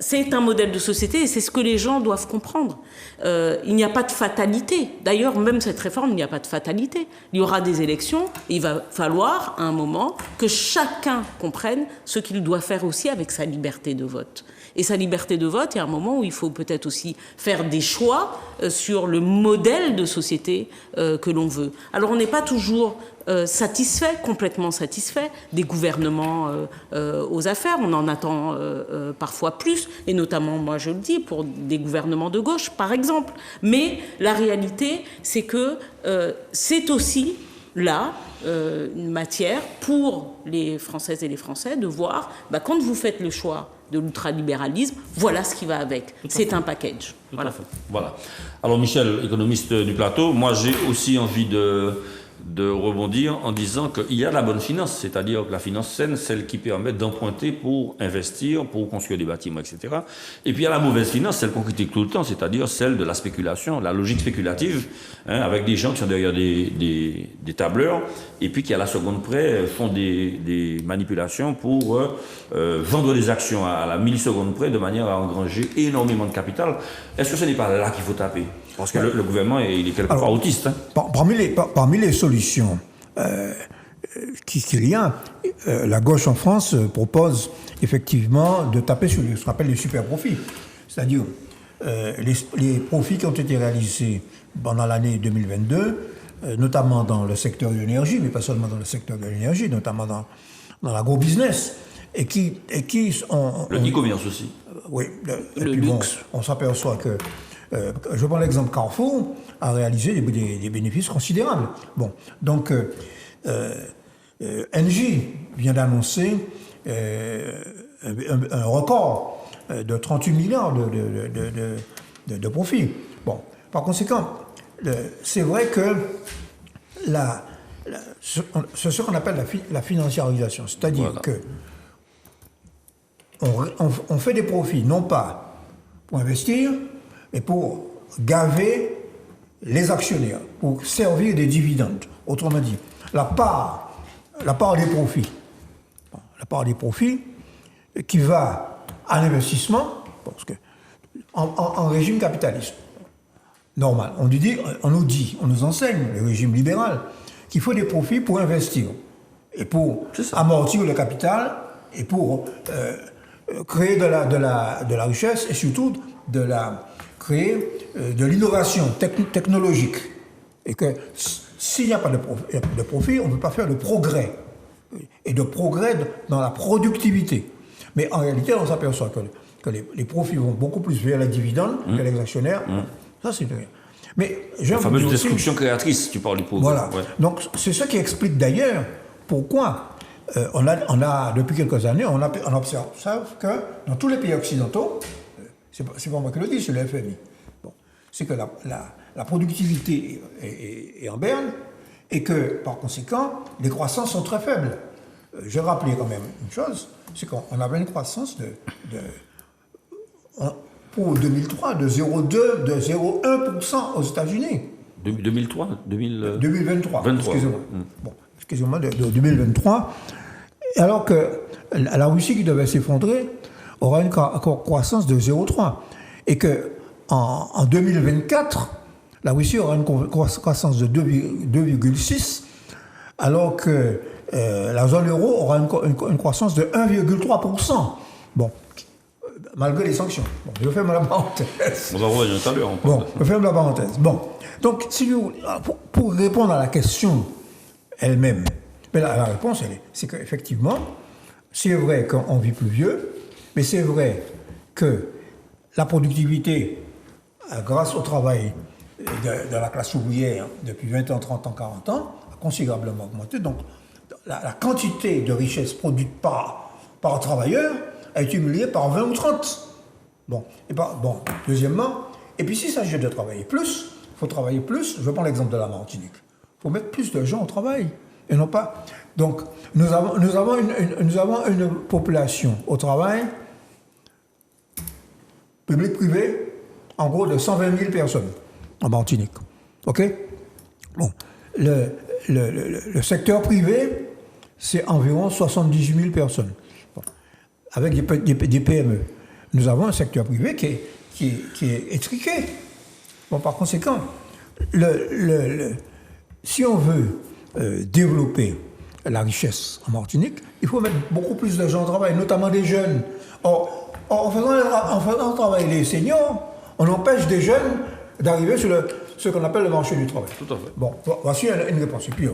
C'est un modèle de société et c'est ce que les gens doivent comprendre. Il n'y a pas de fatalité. D'ailleurs, même cette réforme, il n'y a pas de fatalité. Il y aura des élections. Il va falloir, à un moment, que chacun comprenne ce qu'il doit faire aussi avec sa liberté de vote. Et sa liberté de vote, il y a un moment où il faut peut-être aussi faire des choix sur le modèle de société que l'on veut. Alors, on n'est pas toujours complètement satisfait des gouvernements aux affaires. On en attend parfois plus, et notamment, moi je le dis, pour des gouvernements de gauche, par exemple. Mais la réalité, c'est que c'est aussi là une matière pour les Françaises et les Français de voir, quand vous faites le choix de l'ultralibéralisme, voilà ce qui va avec. C'est un package. Voilà. Alors Michel, économiste du plateau, moi j'ai aussi envie de rebondir en disant qu'il y a la bonne finance, c'est-à-dire que la finance saine, celle qui permet d'emprunter pour investir, pour construire des bâtiments, etc. Et puis il y a la mauvaise finance, celle qu'on critique tout le temps, c'est-à-dire celle de la spéculation, la logique spéculative, avec des gens qui sont derrière des tableurs, et puis qui à la seconde près font des manipulations pour vendre des actions à la milliseconde près de manière à engranger énormément de capital. Est-ce que ce n'est pas là qu'il faut taper ? Parce que le gouvernement, il est quelque part autiste. Parmi les solutions qu'il y a, la gauche en France propose effectivement de taper sur ce qu'on appelle les super profits. C'est-à-dire les profits qui ont été réalisés pendant l'année 2022, notamment dans le secteur de l'énergie, mais pas seulement dans le secteur de l'énergie, notamment dans l'agro-business, et qui sont... Le e-commerce aussi. Oui. Le luxe. On s'aperçoit que... je prends l'exemple Carrefour, a réalisé des bénéfices considérables. Bon, donc Engie vient d'annoncer un record de 38 milliards de profits. Bon, par conséquent, c'est vrai que c'est ce qu'on appelle la financiarisation, c'est-à-dire que on fait des profits non pas pour investir, mais pour gaver les actionnaires, pour servir des dividendes. Autrement dit, la part des profits qui va à l'investissement, parce que en régime capitaliste normal, on nous enseigne, le régime libéral, qu'il faut des profits pour investir et pour amortir le capital et pour créer de la richesse et surtout créer de l'innovation technologique. Et que s'il n'y a pas de profit, on ne peut pas faire de progrès. Et de progrès dans la productivité. Mais en réalité, on s'aperçoit que les profits vont beaucoup plus vers les dividendes que les actionnaires. Ça, c'est rien. Mais la fameuse destruction créatrice, tu parles du progrès. Voilà. Ouais. Donc, c'est ce qui explique d'ailleurs pourquoi on a depuis quelques années, on observe que dans tous les pays occidentaux, c'est pas moi qui le dis, c'est le FMI. Bon, c'est que la productivité est en berne et que, par conséquent, les croissances sont très faibles. J'ai rappelé quand même une chose, c'est qu'on avait une croissance pour 2003 de 0,1% aux États-Unis. 2003 2023. Excusez-moi. Bon, excusez-moi, de 2023. Alors que la Russie qui devait s'effondrer aura une croissance de 0,3. Et qu'en 2024, la Russie aura une croissance de 2,6, alors que la zone euro aura une croissance de 1,3%. Bon, malgré les sanctions. Bon, je ferme la parenthèse. On en revient tout à l'heure. Bon, je ferme la parenthèse. Bon, donc, si vous, pour répondre à la question elle-même, mais la réponse, c'est qu'effectivement, c'est vrai qu'on vit plus vieux, mais c'est vrai que la productivité, grâce au travail de la classe ouvrière depuis 20 ans, 30 ans, 40 ans, a considérablement augmenté. Donc, la quantité de richesse produite par un travailleur a été multipliée par 20 ou 30. Bon, deuxièmement, et puis s'il s'agit de travailler plus, il faut travailler plus. Je prends l'exemple de la Martinique. Il faut mettre plus de gens au travail. Et non pas. Donc, nous avons une population au travail, public-privé, en gros de 120 000 personnes en Martinique. OK? Bon. Le secteur privé, c'est environ 78 000 personnes. Bon. Avec des PME. Nous avons un secteur privé qui est étriqué. Bon, par conséquent, si on veut développer la richesse en Martinique, il faut mettre beaucoup plus de gens au travail, notamment des jeunes. Or, en faisant travailler les seniors, on empêche des jeunes d'arriver sur ce qu'on appelle le marché du travail. Tout à fait. Bon, voici une réponse. Et puis,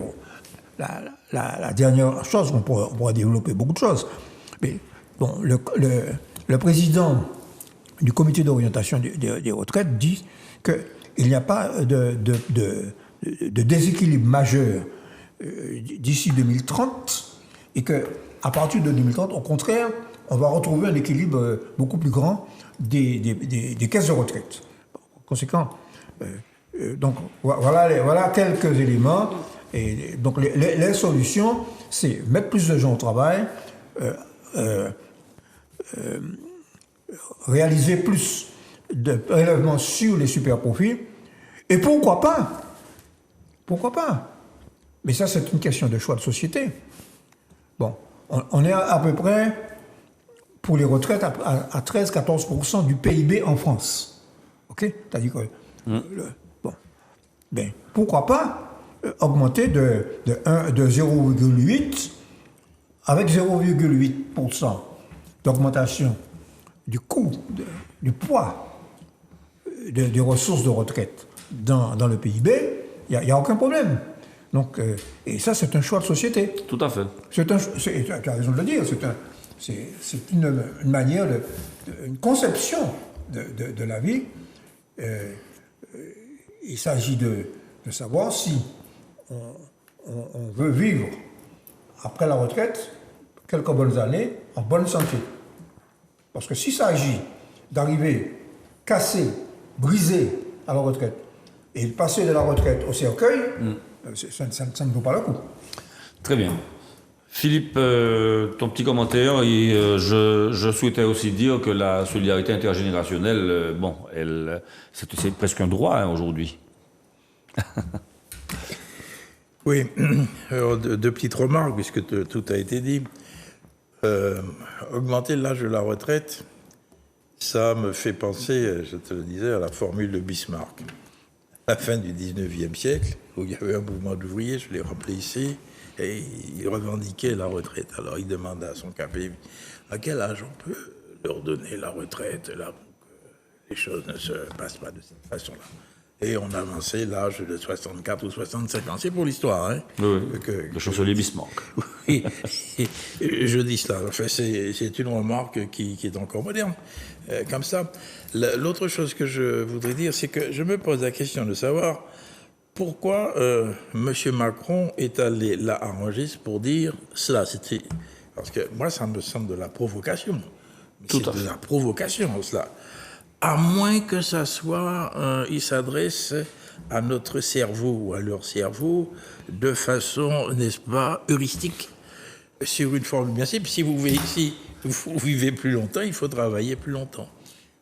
la dernière chose, on pourra développer beaucoup de choses. Mais bon, le président du comité d'orientation des retraites dit qu'il n'y a pas de déséquilibre majeur d'ici 2030 et qu'à partir de 2030, au contraire, on va retrouver un équilibre beaucoup plus grand des caisses de retraite. Par conséquent, donc voilà quelques éléments. Et donc les solutions, c'est mettre plus de gens au travail, réaliser plus de prélèvements sur les super-profits, et pourquoi pas, mais ça c'est une question de choix de société. Bon, on est à peu près, pour les retraites, à 13-14% du PIB en France. OK? C'est-à-dire que, ben, pourquoi pas augmenter de 0,8 avec 0,8% d'augmentation du coût, du poids des ressources de retraite dans le PIB, il n'y a aucun problème. Donc, et ça, c'est un choix de société. Tout à fait. Tu as raison de le dire, c'est une manière, une conception de la vie. Il s'agit de savoir si on veut vivre après la retraite quelques bonnes années en bonne santé. Parce que s'il s'agit d'arriver cassé, brisé à la retraite et de passer de la retraite au cercueil, ça ne vaut pas le coup. Très bien. Philippe, ton petit commentaire, et je souhaitais aussi dire que la solidarité intergénérationnelle, c'est presque un droit aujourd'hui. Oui, alors deux petites remarques, puisque tout a été dit. Augmenter l'âge de la retraite, ça me fait penser, je te le disais, à la formule de Bismarck. À la fin du 19e siècle, où il y avait un mouvement d'ouvriers, je l'ai rappelé ici, et il revendiquait la retraite. Alors il demanda à son capé, à quel âge on peut leur donner la retraite, là, pour que les choses ne se passent pas de cette façon-là. Et on avançait l'âge de 64 ou 65 ans. C'est pour l'histoire, hein. Oui, le chancelier Bismarck. Oui, je dis cela. Enfin, c'est une remarque qui est encore moderne, comme ça. L'autre chose que je voudrais dire, c'est que je me pose la question de savoir pourquoi M. Macron est allé là à Rungis pour dire cela. Parce que moi, ça me semble de la provocation. C'est de la provocation, cela. À moins que ça soit, il s'adresse à notre cerveau ou à leur cerveau de façon, n'est-ce pas, heuristique, sur une forme bien simple. Si vous vivez plus longtemps, il faut travailler plus longtemps.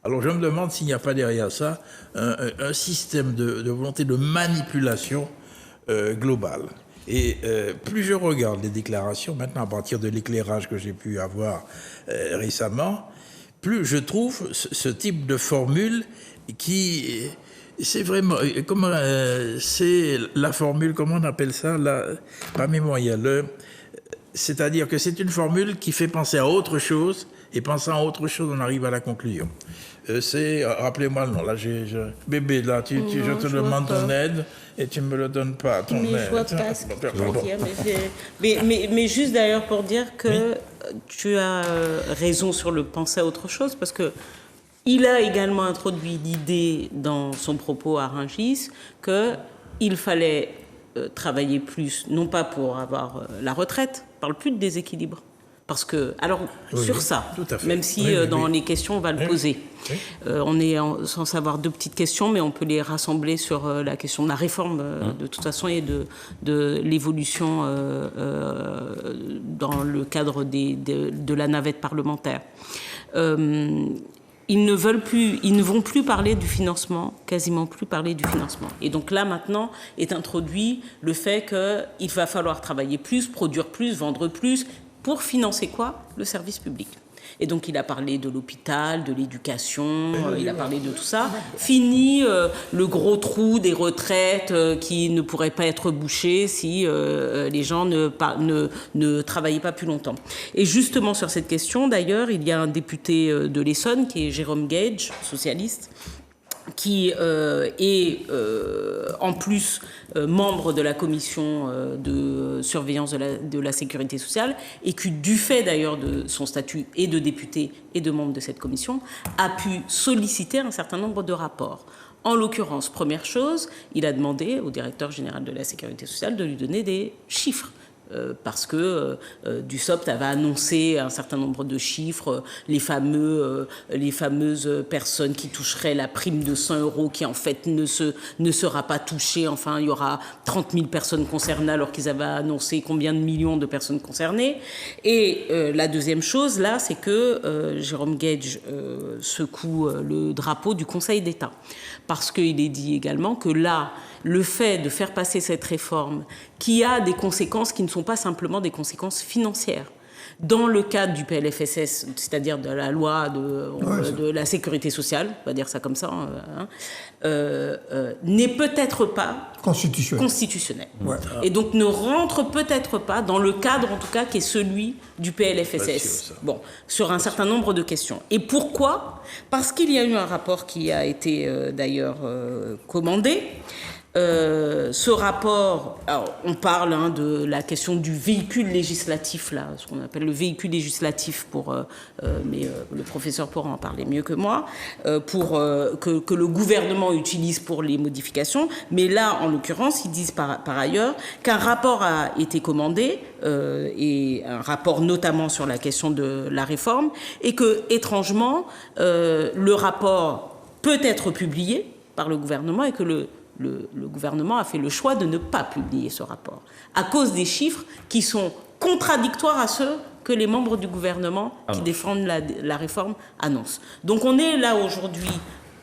Alors je me demande s'il n'y a pas derrière ça un système de volonté de manipulation globale. Et plus je regarde les déclarations, maintenant à partir de l'éclairage que j'ai pu avoir récemment, plus je trouve ce type de formule qui, c'est vraiment, c'est la formule, comment on appelle ça, là, pas mémorial, C'est-à-dire que c'est une formule qui fait penser à autre chose, et pensant à autre chose, on arrive à la conclusion. Rappelez-moi le nom, là, bébé, là, je te demande ton aide, et tu ne me le donnes pas, ton aide. Je vois pas ce que tu veux dire, mais juste d'ailleurs pour dire que tu as raison sur le penser à autre chose, parce que il a également introduit l'idée dans son propos à Rungis qu'il fallait travailler plus, non pas pour avoir la retraite, on ne parle plus de déséquilibre. Parce que, alors, sur ça, même si dans les questions, on va le poser. Oui. On est censé avoir 2 petites questions, mais on peut les rassembler sur la question de la réforme, de toute façon, et de l'évolution dans le cadre de la navette parlementaire. Ils ne vont plus parler du financement, quasiment plus parler du financement. Et donc là, maintenant, est introduit le fait qu'il va falloir travailler plus, produire plus, vendre plus, pour financer quoi? Le service public. Et donc, il a parlé de l'hôpital, de l'éducation, il a parlé de tout ça. Fini le gros trou des retraites qui ne pourrait pas être bouché si les gens ne travaillaient pas plus longtemps. Et justement, sur cette question, d'ailleurs, il y a un député de l'Essonne, qui est Jérôme Gage, socialiste, qui est en plus membre de la commission de surveillance de la sécurité sociale et qui, du fait d'ailleurs de son statut et de député et de membre de cette commission, a pu solliciter un certain nombre de rapports. En l'occurrence, première chose, il a demandé au directeur général de la sécurité sociale de lui donner des chiffres. Parce que Dussopt avait annoncé un certain nombre de chiffres, les fameuses personnes qui toucheraient la prime de 100 € qui en fait ne sera pas touchée. Enfin, il y aura 30 000 personnes concernées alors qu'ils avaient annoncé combien de millions de personnes concernées. Et la deuxième chose, là, c'est que Jérôme Gage secoue le drapeau du Conseil d'État. Parce qu'il est dit également que là, le fait de faire passer cette réforme qui a des conséquences qui ne sont pas simplement des conséquences financières. Dans le cadre du PLFSS, c'est-à-dire de la loi de la sécurité sociale, on va dire ça comme ça, n'est peut-être pas constitutionnel. Ouais. Et donc ne rentre peut-être pas dans le cadre, en tout cas, qui est celui du PLFSS. Bon, sur un certain nombre de questions. Et pourquoi ? Parce qu'il y a eu un rapport qui a été d'ailleurs commandé. Ce rapport, alors on parle de la question du véhicule législatif, là, ce qu'on appelle le véhicule législatif, mais le professeur pourra en parler mieux que moi, que le gouvernement utilise pour les modifications. Mais là, en l'occurrence, ils disent par ailleurs qu'un rapport a été commandé, et un rapport notamment sur la question de la réforme, et que, étrangement, le rapport peut être publié par le gouvernement et que le gouvernement a fait le choix de ne pas publier ce rapport, à cause des chiffres qui sont contradictoires à ceux que les membres du gouvernement qui défendent la réforme annoncent. Donc on est là aujourd'hui,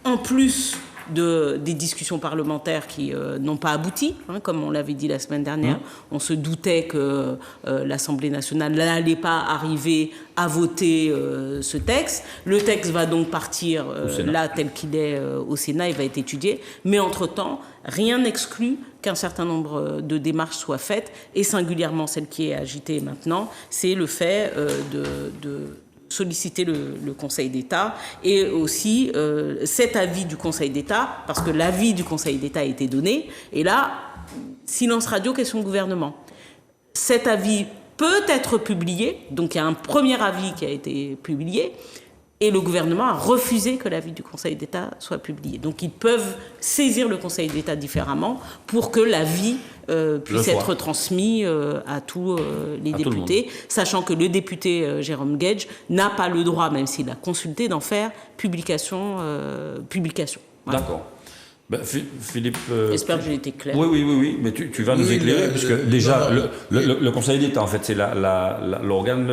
en plus des discussions parlementaires qui n'ont pas abouti, comme on l'avait dit la semaine dernière. On se doutait que l'Assemblée nationale n'allait pas arriver à voter ce texte. Le texte va donc partir là tel qu'il est au Sénat, il va être étudié. Mais entre-temps, rien n'exclut qu'un certain nombre de démarches soient faites, et singulièrement celle qui est agitée maintenant, c'est le fait de solliciter le Conseil d'État, et aussi cet avis du Conseil d'État, parce que l'avis du Conseil d'État a été donné, et là, silence radio, question gouvernement. Cet avis peut être publié, donc il y a un premier avis qui a été publié, et le gouvernement a refusé que l'avis du Conseil d'État soit publié. Donc ils peuvent saisir le Conseil d'État différemment pour que l'avis puisse être transmis à tous les députés, sachant que le député Jérôme Gage n'a pas le droit, même s'il a consulté, d'en faire publication. Voilà. D'accord. Ben, Philippe... J'espère que j'ai été clair. Oui, mais tu vas nous éclairer, puisque déjà, le Conseil d'État, en fait, c'est l'organe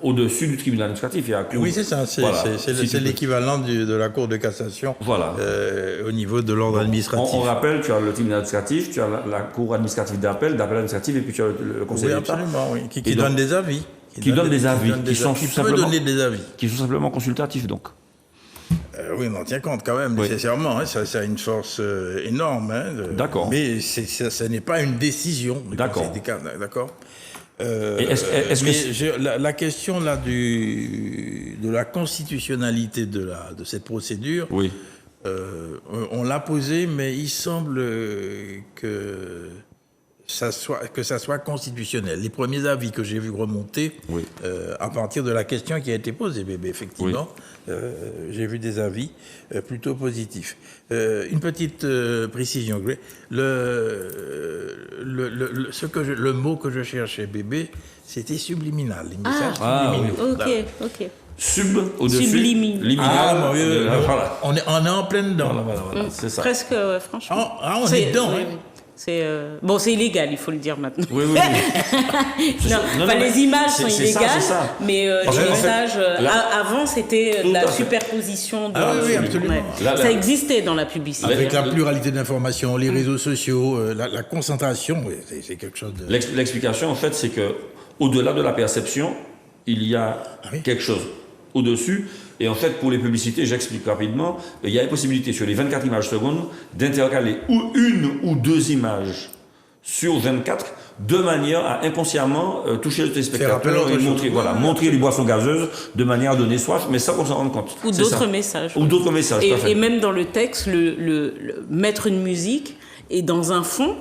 au-dessus du tribunal administratif. Oui, c'est ça, c'est l'équivalent de la Cour de cassation au niveau de l'ordre administratif. On rappelle, tu as le tribunal administratif, tu as la Cour administrative d'appel administratif, et puis tu as le Conseil d'État. Oui, absolument, oui, qui donne des avis. Qui donne des avis, qui sont simplement consultatifs, donc. Oui, mais on tient compte quand même, nécessairement. Ça a une force énorme. D'accord. Mais ce n'est pas une décision du Conseil d'État. D'accord. Et est-ce que la question là de la constitutionnalité de cette procédure, oui. On l'a posée, mais il semble que ça soit constitutionnel. Les premiers avis que j'ai vu remonter, Oui. À partir de la question qui a été posée, effectivement, j'ai vu des avis plutôt positifs. Une petite précision, le mot que je cherchais, bébé, c'était subliminal. Les messages subliminaux. Ok, ok. Sub au-dessus, Subliminal. liminal. Voilà. On est en plein dedans. Voilà, c'est ça. Presque, franchement. On est dedans. Oui, Hein. oui. C'est bon, c'est illégal, il faut le dire maintenant. Oui. Non, les images sont illégales, c'est ça. mais les En fait, messages, là, avant, c'était tout la à fait. superposition de... Oui, absolument. Là, ça existait dans la publicité. Avec la pluralité d'informations, les réseaux sociaux, la concentration, c'est quelque chose de... L'explication, en fait, c'est que au-delà de la perception, il y a quelque chose au-dessus. Et en fait, pour les publicités, j'explique rapidement, il y a une possibilité sur les 24 images secondes d'intercaler ou une ou deux images sur 24 de manière à inconsciemment toucher le téléspectateur et montrer les boissons gazeuses de manière à donner soif, mais sans qu'on s'en rende compte. Ou d'autres messages. Ou d'autres messages, tout à fait. Et même dans le texte, mettre une musique et dans un fond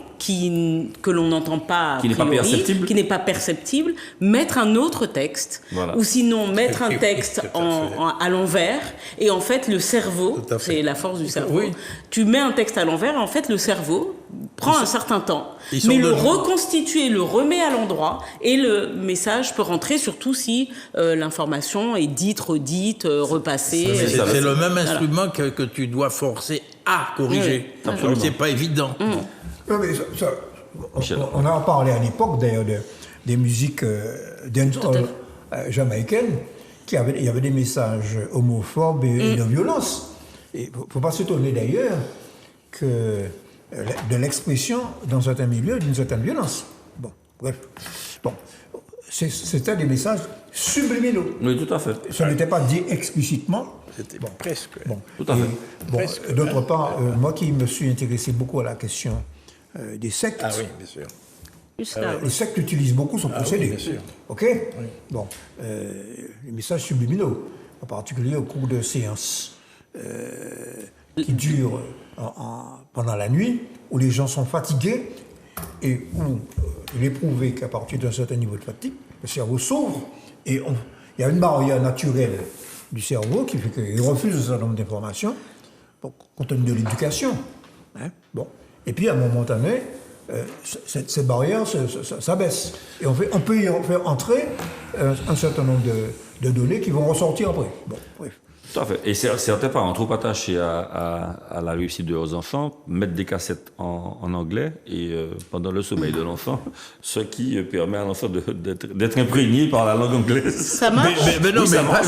que l'on n'entend pas, Qui n'est pas perceptible. qui n'est pas perceptible, mettre un autre texte, Voilà. ou sinon mettre un texte à l'envers, et en fait le cerveau, c'est la force du cerveau, tu mets un texte à l'envers, et en fait le cerveau prend un certain temps, mais le reconstituer, le remet à l'endroit, et le message peut rentrer, surtout si l'information est dite, redite, repassée. C'est le même instrument que tu dois forcer à corriger. Oui, donc c'est pas évident. Non, mais on a parlé à l'époque d'ailleurs des musiques dancehall jamaïcaines, il y avait des messages homophobes et de violence. Il ne faut pas s'étonner d'ailleurs de l'expression dans certains milieux d'une certaine violence. Bon, bref. Bon, c'était des messages subliminaux. Oui, tout à fait. Ça n'était pas dit explicitement. C'était presque. Bon, Tout à fait. D'autre part, moi qui me suis intéressé beaucoup à la question des sectes. Ah oui, bien sûr. Les sectes utilisent beaucoup son procédé. Oui, bien sûr. OK. Bon, les messages subliminaux, en particulier au cours de séances qui durent pendant la nuit, où les gens sont fatigués et où il est prouvé qu'à partir d'un certain niveau de fatigue, le cerveau s'ouvre et il y a une barrière naturelle du cerveau qui fait qu'il refuse un certain nombre d'informations compte tenu de l'éducation. Hein? Bon. Et puis, à un moment donné, cette barrière s'abaisse. Et on peut y faire entrer un certain nombre de données qui vont ressortir après. Bon, bref. Tout à fait. Et certains parents trop attachés à la réussite de leurs enfants mettent des cassettes en anglais et pendant le sommeil de l'enfant, ce qui permet à l'enfant d'être imprégné par la langue anglaise. Ça marche. Mais non, Oui, ça marche.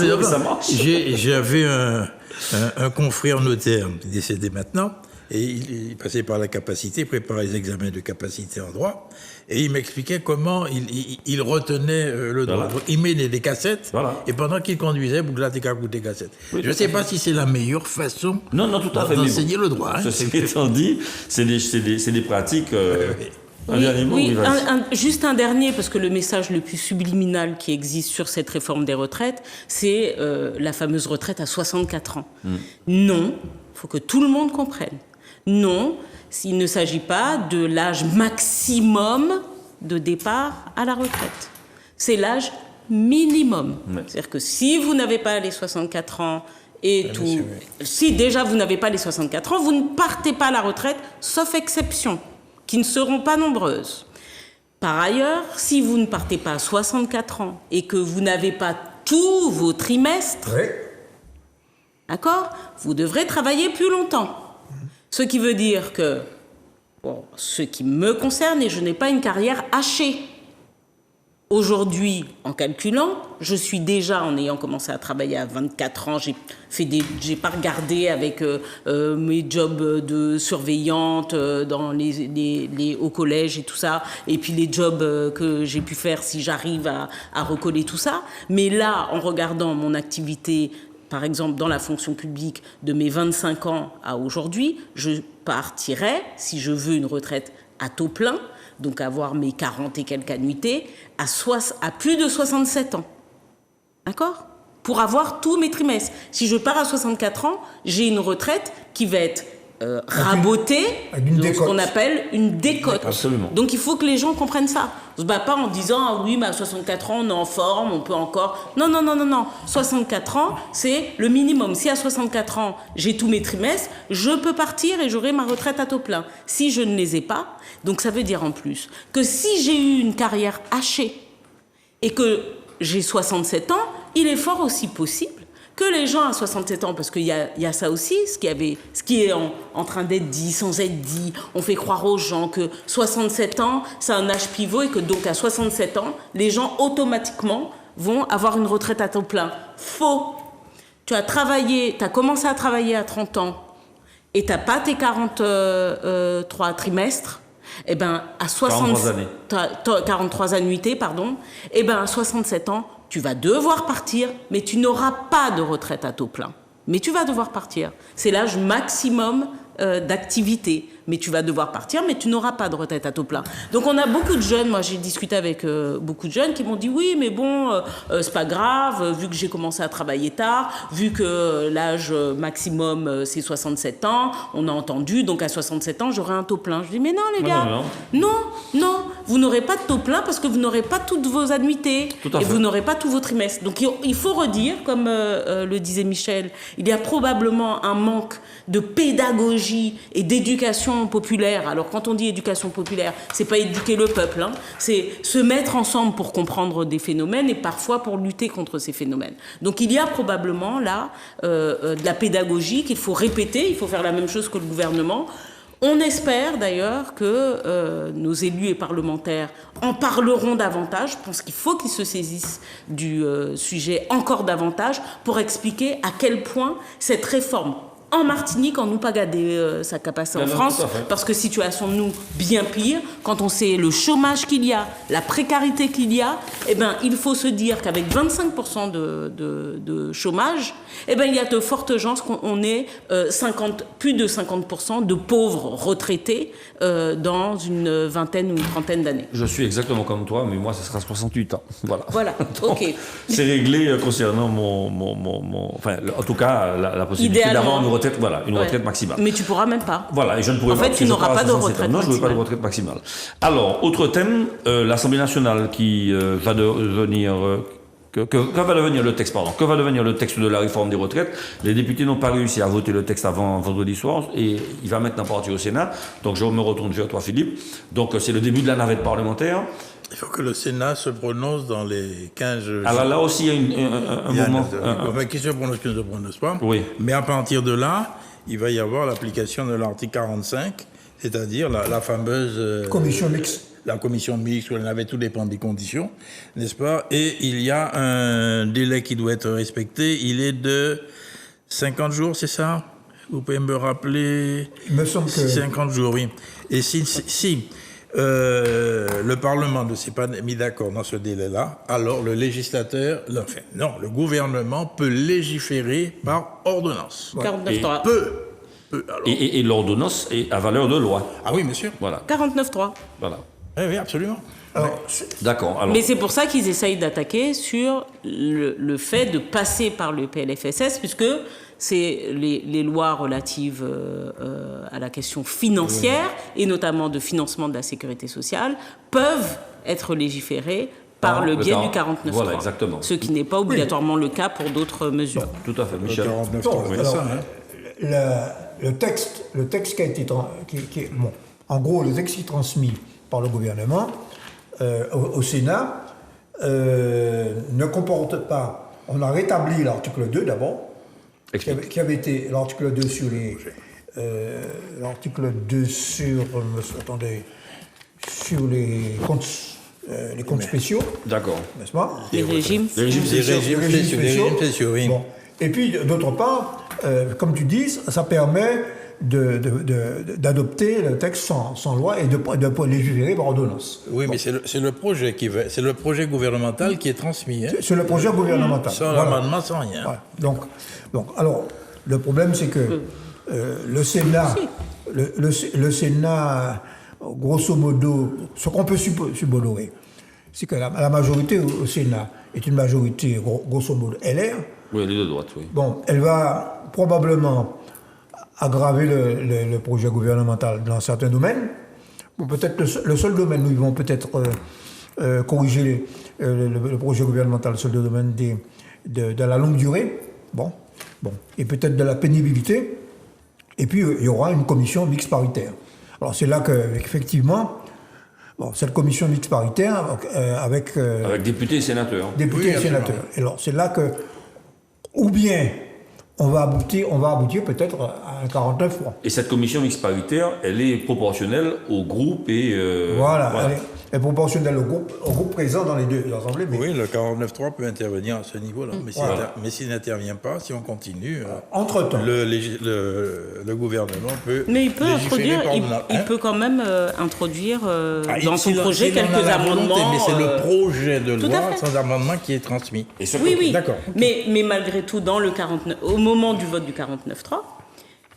J'avais un confrère notaire décédé maintenant, et il passait par la capacité, préparait les examens de capacité en droit, et il m'expliquait comment il retenait le droit. Voilà. Il mettait des cassettes, Voilà. et pendant qu'il conduisait, vous glatez qu'à des cassettes. Oui, je ne sais pas si c'est la meilleure façon Non, tout à fait. d'enseigner le droit. Hein. Ceci étant dit, c'est des pratiques... Un Oui, dernier mot, oui, vas-y. juste un dernier, parce que le message le plus subliminal qui existe sur cette réforme des retraites, c'est la fameuse retraite à 64 ans. Non, il faut que tout le monde comprenne. Non, il ne s'agit pas de l'âge maximum de départ à la retraite. C'est l'âge minimum. Ouais. C'est-à-dire que si vous n'avez pas les 64 ans et tout... Si déjà vous n'avez pas les 64 ans, vous ne partez pas à la retraite, sauf exception, qui ne seront pas nombreuses. Par ailleurs, si vous ne partez pas à 64 ans et que vous n'avez pas tous vos trimestres, d'accord, vous devrez travailler plus longtemps. Ce qui veut dire que, bon, ce qui me concerne, et je n'ai pas une carrière hachée. Aujourd'hui, en calculant, je suis déjà, en ayant commencé à travailler à 24 ans, j'ai pas regardé avec mes jobs de surveillante au collège et tout ça, et puis les jobs que j'ai pu faire si j'arrive à recoller tout ça. Mais là, en regardant mon activité, par exemple, dans la fonction publique, de mes 25 ans à aujourd'hui, je partirais, si je veux une retraite à taux plein, donc avoir mes 40 et quelques annuités, à plus de 67 ans. D'accord ? Pour avoir tous mes trimestres. Si je pars à 64 ans, j'ai une retraite qui va être rabotée, donc ce qu'on appelle une décote. Absolument. Donc il faut que les gens comprennent ça. On ne se bat pas en disant « Ah oui, mais à 64 ans, on est en forme, on peut encore... » Non, non, non, non, non. 64 ans, c'est le minimum. Si à 64 ans, j'ai tous mes trimestres, je peux partir et j'aurai ma retraite à taux plein. Si je ne les ai pas, donc ça veut dire en plus que si j'ai eu une carrière hachée et que j'ai 67 ans, il est fort aussi possible que les gens à 67 ans, parce qu'il y a ça aussi, ce qui est en train d'être dit, sans être dit, on fait croire aux gens que 67 ans, c'est un âge pivot et que donc à 67 ans, les gens automatiquement vont avoir une retraite à temps plein. Faux. Tu as commencé à travailler à 30 ans et tu n'as pas tes 43 trimestres, eh ben, à 43 annuités, pardon, eh ben, à 67 ans, tu vas devoir partir, mais tu n'auras pas de retraite à taux plein. Mais tu vas devoir partir. C'est l'âge maximum d'activité. Mais tu vas devoir partir, mais tu n'auras pas de retraite à taux plein. Donc on a beaucoup de jeunes, moi j'ai discuté avec beaucoup de jeunes qui m'ont dit oui, mais bon, c'est pas grave, vu que j'ai commencé à travailler tard, vu que l'âge maximum c'est 67 ans, on a entendu, donc à 67 ans j'aurai un taux plein. Je dis mais non les gars, non, vous n'aurez pas de taux plein parce que vous n'aurez pas toutes vos annuités et vous n'aurez pas tous vos trimestres. Donc il faut redire, comme le disait Michel, il y a probablement un manque de pédagogie et d'éducation populaire. Alors quand on dit éducation populaire, c'est pas éduquer le peuple, hein, c'est se mettre ensemble pour comprendre des phénomènes et parfois pour lutter contre ces phénomènes. Donc il y a probablement là de la pédagogie qu'il faut répéter, il faut faire la même chose que le gouvernement. On espère d'ailleurs que nos élus et parlementaires en parleront davantage. Je pense qu'il faut qu'ils se saisissent du sujet encore davantage pour expliquer à quel point cette réforme en Martinique, en Noupagadé, ça n'a passé en France, parce que situation de nous bien pire, quand on sait le chômage qu'il y a, la précarité qu'il y a, eh ben, il faut se dire qu'avec 25% de chômage, eh ben, il y a de fortes chances qu'on ait plus de 50% de pauvres retraités dans une vingtaine ou une trentaine d'années. Je suis exactement comme toi, mais moi, ce sera 68 ans. Voilà. Donc, ok. C'est réglé concernant enfin, en tout cas, la possibilité d'avoir une retraite, une retraite maximale. Mais tu pourras même pas. Voilà, et je ne pourrai pas. En fait, tu n'auras pas de retraite maximale. Non, je n'aurai pas de retraite maximale. Alors, autre thème, l'Assemblée nationale qui va devenir... Que va devenir le texte, pardon. Que va devenir le texte de la réforme des retraites? Les députés n'ont pas réussi à voter le texte avant vendredi soir et il va maintenant partir au Sénat. Donc je me retourne vers toi, Philippe. Donc c'est le début de la navette parlementaire. Il faut que le Sénat se prononce dans les 15 jours. Alors là aussi, il y a un moment... Qui se prononce pas. Oui. Mais à partir de là, il va y avoir l'application de l'article 45, c'est-à-dire la fameuse... Commission mixte. La commission mixte, où elle avait tout dépend des conditions, n'est-ce pas? Et il y a un délai qui doit être respecté. Il est de 50 jours, c'est ça? Vous pouvez me rappeler? Il me semble que... 50 jours, oui. Et si le Parlement ne s'est pas mis d'accord dans ce délai-là, alors le législateur, le gouvernement peut légiférer par ordonnance. 49.3. Et l'ordonnance est à valeur de loi. Ah oui, monsieur. Voilà. 49.3. Voilà. Oui, absolument. D'accord. Alors... Mais c'est pour ça qu'ils essayent d'attaquer sur le fait de passer par le PLFSS, puisque c'est les lois relatives à la question financière, et notamment de financement de la sécurité sociale, peuvent être légiférées par le biais du 49.3. Voilà, exactement. Ce qui n'est pas obligatoirement le cas pour d'autres mesures. Tout à fait, Michel. Le texte qui a été... en gros, le texte qui est transmis par le gouvernement au Sénat ne comporte pas... On a rétabli l'article 2 d'abord, qui avait été l'article 2 sur les... l'article 2 sur... attendez... sur les comptes spéciaux. D'accord. N'est-ce pas? Les régimes. Les régimes spéciaux, oui. Bon. Et puis, d'autre part, comme tu dis, ça permet d'adopter le texte sans loi et de légiférer par ordonnance. Oui, mais c'est le projet c'est le projet gouvernemental qui est transmis. Hein. C'est le projet gouvernemental. Sans l'amendement, sans rien. Voilà. Donc, alors, le problème, c'est que le Sénat, grosso modo, ce qu'on peut subodorer, c'est que la majorité au Sénat est une majorité, grosso modo, LR. Oui, elle est de droite, oui. Bon, elle va probablement aggraver le projet gouvernemental dans certains domaines. Bon, peut-être le seul domaine où ils vont peut-être corriger le projet gouvernemental, c'est le domaine de la longue durée. Bon, et peut-être de la pénibilité. Et puis, il y aura une commission mixte paritaire. Alors, c'est là qu'effectivement, cette commission mixte paritaire, avec députés et sénateurs. Députés et sénateurs. Et alors, c'est là que, ou bien, on va aboutir peut-être à un 49-3. Et cette commission mixte paritaire, elle est proportionnelle au groupe et... voilà. Elle est proportionnelle au groupe présent dans les deux assemblées. Mais oui, le 49.3 peut intervenir à ce niveau-là. Mais s'il n'intervient pas, si on continue, entre-temps, le gouvernement peut. Mais il peut introduire, il peut quand même introduire dans son projet quelques amendements. Mais c'est le projet de loi sans amendement qui est transmis. Oui. D'accord. Mais malgré tout, au moment du vote du 49.3,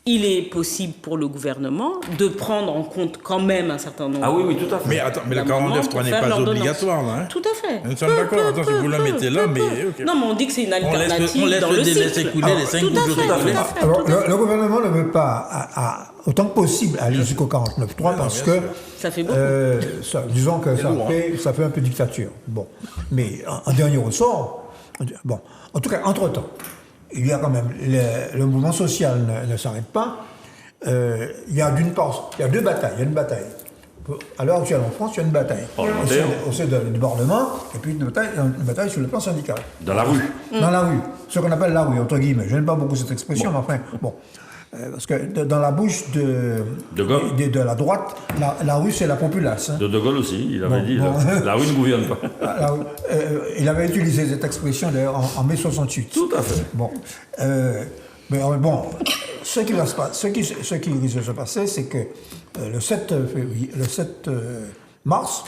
il est possible pour le gouvernement de prendre en compte quand même un certain nombre. Ah oui, tout à fait. Mais attends, mais le 49.3 n'est pas obligatoire, là. Hein. Tout à fait. Nous sommes d'accord. Attends, si vous la mettez là, mais. Okay. Non, mais on dit que c'est une alternative on laisse dans le délai cycle. s'écouler les 5 jours. Tout à fait. Alors, le gouvernement ne veut pas, autant que possible, aller jusqu'au 49.3 parce que. Ça fait beaucoup. Disons que ça fait un peu dictature. Bon. Mais en dernier ressort, bon. En tout cas, entre-temps, il y a quand même, le mouvement social ne s'arrête pas. Il y a d'une part, il y a deux batailles. Il y a une bataille. À l'heure actuelle en France, il y a une bataille. Au sein du Parlement, et puis une bataille sur le plan syndical. Dans la rue. Dans la rue. Ce qu'on appelle la rue, entre guillemets. Je n'aime pas beaucoup cette expression, mais enfin, bon. Parce que dans la bouche de la droite, la rue, c'est la populace. Hein. De Gaulle aussi, il avait dit, la rue ne gouverne pas. Il avait utilisé cette expression d'ailleurs en mai 68. Tout à fait. Bon. Mais bon, ce qui risque de se passer, c'est que le 7 mars,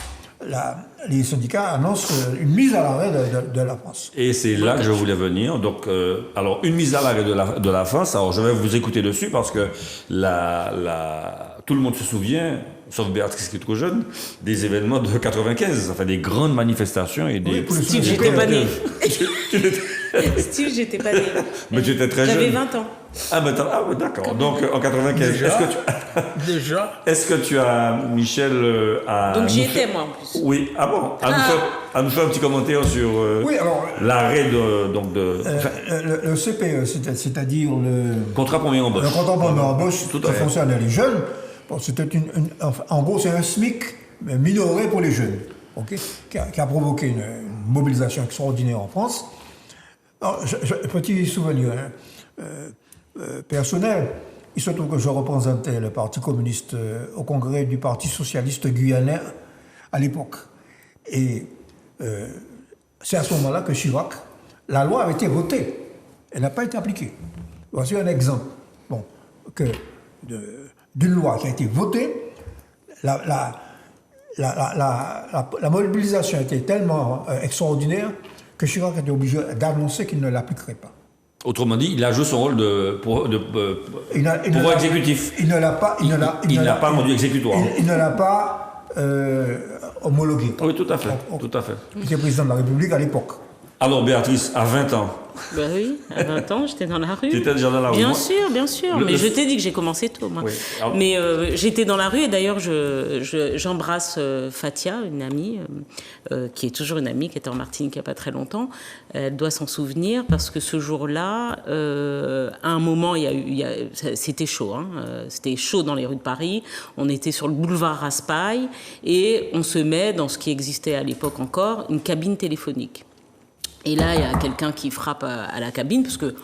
les syndicats annoncent une mise à l'arrêt de la France. Et c'est là que je voulais venir. Donc, alors, une mise à l'arrêt de la France, alors je vais vous écouter dessus parce que tout le monde se souvient, sauf Béatrice qui est trop jeune, des événements de 95, enfin des grandes manifestations et des... Steve, j'étais pas né. Steve, j'étais pas né. Mais tu étais très jeune. J'avais 20 ans. Ah, d'accord. Donc, en 95. Déjà Est-ce que tu as, Michel... Donc, j'y étais, moi, en plus. Oui. Ah bon. À nous faire un petit commentaire sur l'arrêt le CPE, c'est-à-dire le... Contrat première embauche. Le contrat première embauche qui concerne les jeunes. Bon, c'était en gros, c'est un SMIC minoré pour les jeunes, okay, qui a provoqué une mobilisation extraordinaire en France. Alors, petit souvenir personnel, il se trouve que je représentais le Parti communiste au congrès du Parti socialiste guyanais à l'époque. Et c'est à ce moment-là que Chirac, la loi avait été votée, elle n'a pas été appliquée. Voici un exemple. Bon, d'une loi qui a été votée, la mobilisation était tellement extraordinaire que Chirac a été obligé d'annoncer qu'il ne l'appliquerait pas. Autrement dit, il a joué son rôle de pouvoir exécutif. Il ne l'a pas. Il n'a pas rendu exécutoire. Il ne l'a pas homologué. Oui, tout à fait. Il était président de la République à l'époque. Alors, Béatrice, à 20 ans. Ben oui, à 20 ans, j'étais dans la rue. Tu étais déjà dans la rue? Bien sûr. Mais je t'ai dit que j'ai commencé tôt, moi. Oui. Alors... Mais j'étais dans la rue et d'ailleurs, j'embrasse Fatia, une amie, qui est toujours une amie, qui était en Martinique il n'y a pas très longtemps. Elle doit s'en souvenir parce que ce jour-là, à un moment, c'était chaud. Hein, c'était chaud dans les rues de Paris. On était sur le boulevard Raspail et on se met dans ce qui existait à l'époque encore, une cabine téléphonique. Et là, il y a quelqu'un qui frappe à la cabine, parce que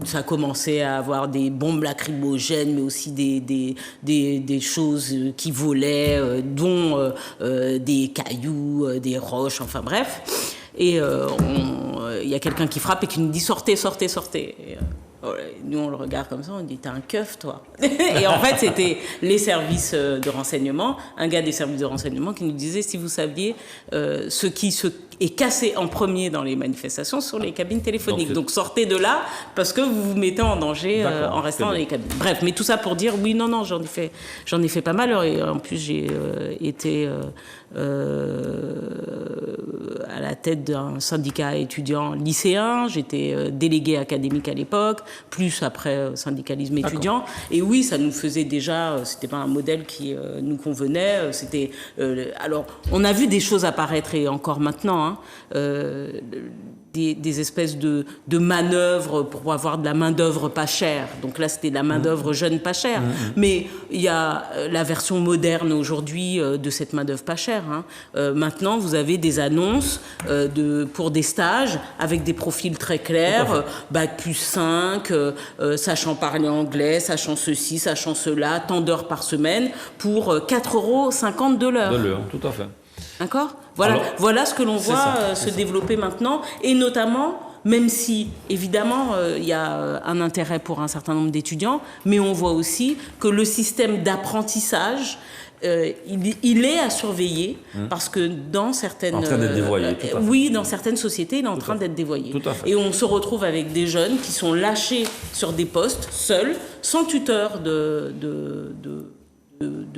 ça commençait à avoir des bombes lacrymogènes, mais aussi des choses qui volaient, dont des cailloux, des roches, enfin bref. Et il y a quelqu'un qui frappe et qui nous dit « Sortez ». Et, Nous, on le regarde comme ça, on dit, t'as un keuf, toi. Et en fait, c'était les services de renseignement, un gars des services de renseignement qui nous disait, si vous saviez, ce qui est cassé en premier dans les manifestations sont les cabines téléphoniques. Donc sortez de là, parce que vous vous mettez en danger en restant dans les cabines. Bref, mais tout ça pour dire, oui, non, j'en ai fait pas mal. Et en plus, j'ai été à la tête d'un syndicat étudiant lycéen. J'étais délégué académique à l'époque, plus après syndicalisme étudiant. Et oui, ça nous faisait déjà, c'était pas un modèle qui nous convenait. C'était alors, on a vu des choses apparaître et encore maintenant, des espèces de manœuvres pour avoir de la main-d'œuvre pas chère. Donc là, c'était de la main-d'œuvre jeune pas chère. Mais il y a la version moderne aujourd'hui de cette main-d'œuvre pas chère. Maintenant, vous avez des annonces pour des stages avec des profils très clairs, bac plus 5, sachant parler anglais, sachant ceci, sachant cela, tant d'heures par semaine, pour 4,50 € de l'heure. De l'heure, tout à fait. D'accord ? Alors, voilà ce que l'on voit se développer maintenant, et notamment, même si, évidemment, il y a un intérêt pour un certain nombre d'étudiants, mais on voit aussi que le système d'apprentissage, il est à surveiller, parce que dans certaines... En train d'être dévoyé, tout à fait. Oui, dans certaines sociétés, il est en train d'être dévoyé. Tout à fait. Et on se retrouve avec des jeunes qui sont lâchés sur des postes, seuls, sans tuteur de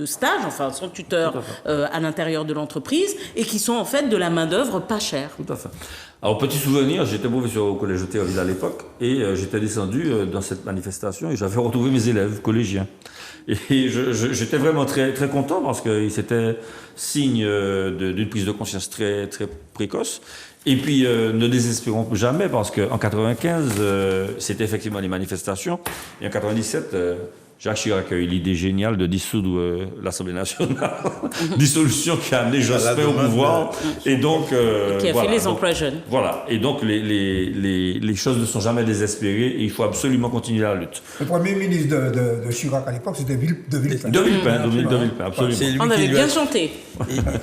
stage, enfin sans tuteur à l'intérieur de l'entreprise, et qui sont en fait de la main-d'œuvre pas chère. Tout à fait. Alors, petit souvenir, j'étais professeur au collège de Théophile à l'époque, et j'étais descendu dans cette manifestation, et j'avais retrouvé mes élèves collégiens. Et j'étais vraiment très, très content, parce que c'était signe d'une prise de conscience très, très précoce. Et puis, ne désespérons jamais, parce qu'en 95, c'était effectivement les manifestations, et en 97... Jacques Chirac a eu l'idée géniale de dissoudre l'Assemblée nationale. Dissolution qui a amené Jospin au pouvoir. Et donc... qui a fait les emplois jeunes. Voilà. Et donc, les choses ne sont jamais désespérées et il faut absolument continuer la lutte. Le premier ministre de Chirac à l'époque, c'était de Villepin. De Villepin, absolument. C'est lui On qui avait lui bien a- chanté.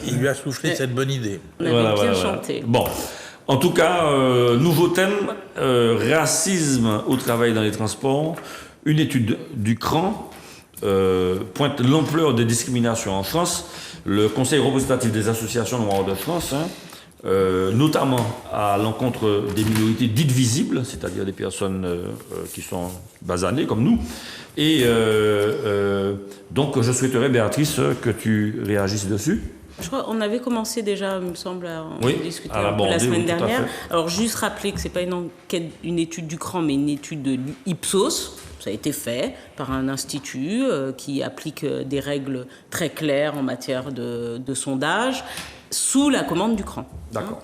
Il lui a soufflé cette bonne idée. On avait bien chanté. Bon. En tout cas, nouveau thème, racisme au travail dans les transports. Une étude du CRAN pointe l'ampleur des discriminations en France. Le Conseil représentatif des associations noires de France, notamment à l'encontre des minorités dites visibles, c'est-à-dire des personnes qui sont basanées comme nous. Et donc, je souhaiterais, Béatrice, que tu réagisses dessus. Je crois qu'on avait commencé déjà, il me semble, à en discuter à un peu l'aborder, la semaine oui, tout à dernière. fait. Alors, juste rappeler que ce n'est pas une étude du CRAN, mais une étude de l'Ipsos. Ça a été fait par un institut qui applique des règles très claires en matière de sondage, sous la commande du CRAN. D'accord.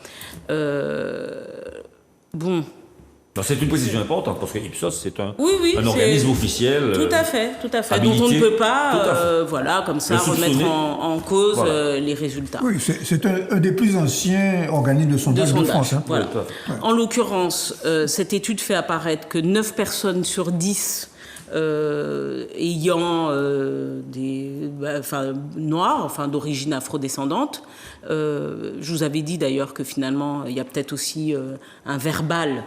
Bon. Alors, c'est une précision importante, parce que Ipsos, c'est un Oui, organisme officiel. Tout à fait. habilité. Dont on ne peut Tout à pas, fait. voilà, comme ça, Le soupçonner. remettre en cause Voilà. les résultats. Oui, c'est un des plus anciens organismes de sondage de France. Hein. Voilà. Oui, tout à fait. En l'occurrence, cette étude fait apparaître que 9 personnes sur 10 ayant noirs, d'origine afrodescendante. Je vous avais dit d'ailleurs que finalement, il y a peut-être aussi un verbal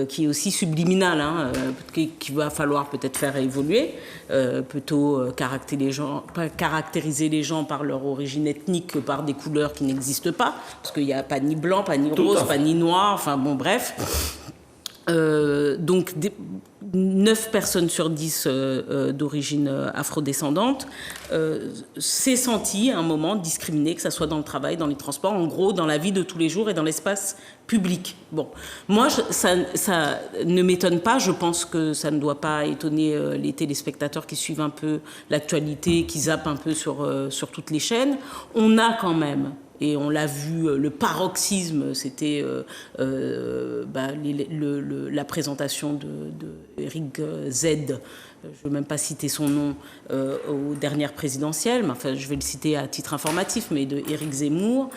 qui est aussi subliminal, qu'il va falloir peut-être faire évoluer, plutôt caractériser les gens par leur origine ethnique que par des couleurs qui n'existent pas, parce qu'il n'y a pas ni blanc, pas ni rose, pas ni noir, enfin bon, bref. Donc 9 personnes sur 10 d'origine afrodescendante s'est sentie à un moment discriminée, que ce soit dans le travail, dans les transports, en gros dans la vie de tous les jours et dans l'espace public. Bon, moi ça ne m'étonne pas, je pense que ça ne doit pas étonner les téléspectateurs qui suivent un peu l'actualité, qui zappent un peu sur toutes les chaînes. On a quand même, et on l'a vu, le paroxysme, c'était la présentation de Éric Z, je ne veux même pas citer son nom, aux dernières présidentielles, mais enfin je vais le citer à titre informatif, mais de Éric Zemmour,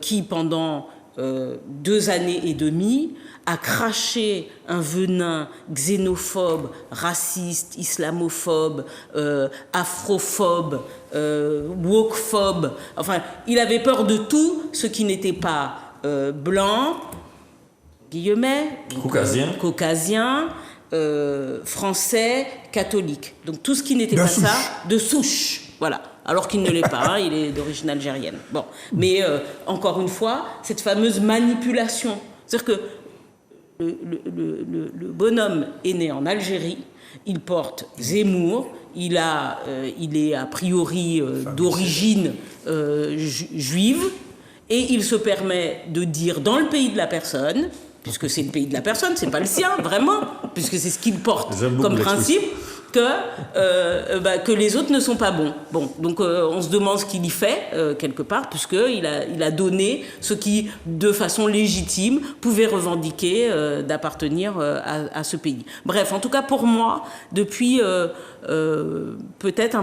qui pendant 2 années et demie a craché un venin xénophobe, raciste, islamophobe, afrophobe, wokephobe. Enfin, il avait peur de tout ce qui n'était pas blanc, guillemets, Caucasien. français catholique. Donc tout ce qui n'était De pas souche. ça, de souche. Voilà. Alors qu'il ne l'est pas, hein, il est d'origine algérienne. Bon. Mais encore une fois, cette fameuse manipulation. C'est-à-dire que le bonhomme est né en Algérie, il porte Zemmour, il est a priori d'origine juive, et il se permet de dire dans le pays de la personne, puisque c'est le pays de la personne, c'est pas le sien, vraiment, puisque c'est ce qu'il porte comme principe, que les autres ne sont pas bons. Bon, donc on se demande ce qu'il y fait, quelque part, puisqu'il a donné ce qui, de façon légitime, pouvait revendiquer d'appartenir à ce pays. Bref, en tout cas, pour moi, depuis peut-être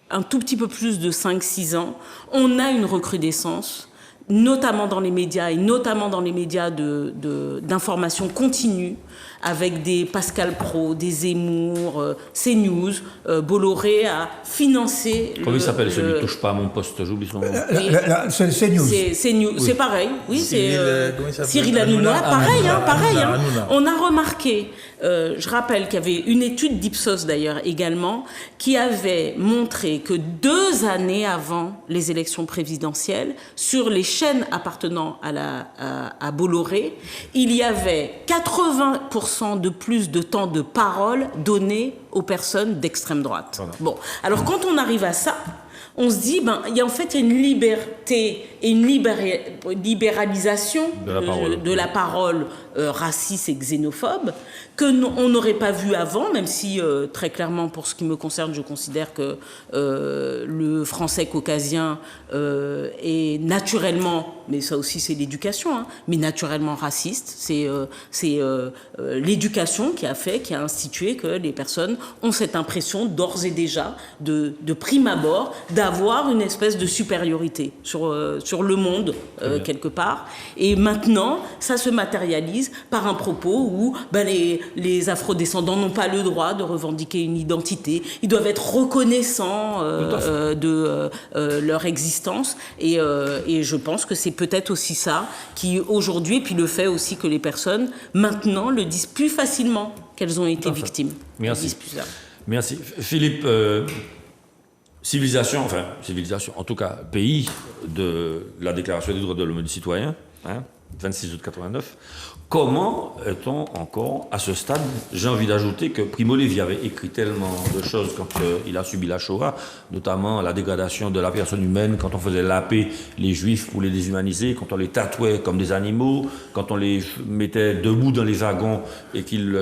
un tout petit peu plus de 5-6 ans, on a une recrudescence, notamment dans les médias, et notamment dans les médias d'information continue, avec des Pascal Pro, des Zemmour, CNews. Bolloré a financé... Comment il s'appelle celui qui touche pas à mon poste? J'oublie son nom. C'est news. C'est news. C'est pareil, oui. Comment il s'appelle? Cyril Hanouna, pareil. Hanouna. On a remarqué, je rappelle qu'il y avait une étude d'Ipsos d'ailleurs également, qui avait montré que 2 années avant les élections présidentielles, sur les chaînes appartenant à Bolloré, il y avait 80% de plus de temps de parole donné aux personnes d'extrême droite. Voilà. Bon, alors quand on arrive à ça, on se dit, il y a une liberté et une libéralisation de la parole raciste et xénophobe qu'on n'aurait pas vu avant, même si très clairement, pour ce qui me concerne, je considère que le français caucasien est naturellement, mais ça aussi c'est l'éducation, hein, mais naturellement raciste. C'est l'éducation qui a institué que les personnes ont cette impression d'ores et déjà, de prime abord, d'avoir une espèce de supériorité sur le monde, quelque part. Et maintenant, ça se matérialise par un propos où les afrodescendants n'ont pas le droit de revendiquer une identité. Ils doivent être reconnaissants de leur existence. Et je pense que c'est peut-être aussi ça qui, aujourd'hui, puis le fait aussi que les personnes, maintenant, le disent plus facilement qu'elles ont été victimes. Merci. Merci. Philippe, civilisation, en tout cas, pays de la Déclaration des droits de l'homme et du citoyen, 26 août 89, comment est-on encore à ce stade? J'ai envie d'ajouter que Primo Levi avait écrit tellement de choses quand il a subi la Shoah, notamment la dégradation de la personne humaine, quand on faisait laper les juifs pour les déshumaniser, quand on les tatouait comme des animaux, quand on les mettait debout dans les wagons et qu'ils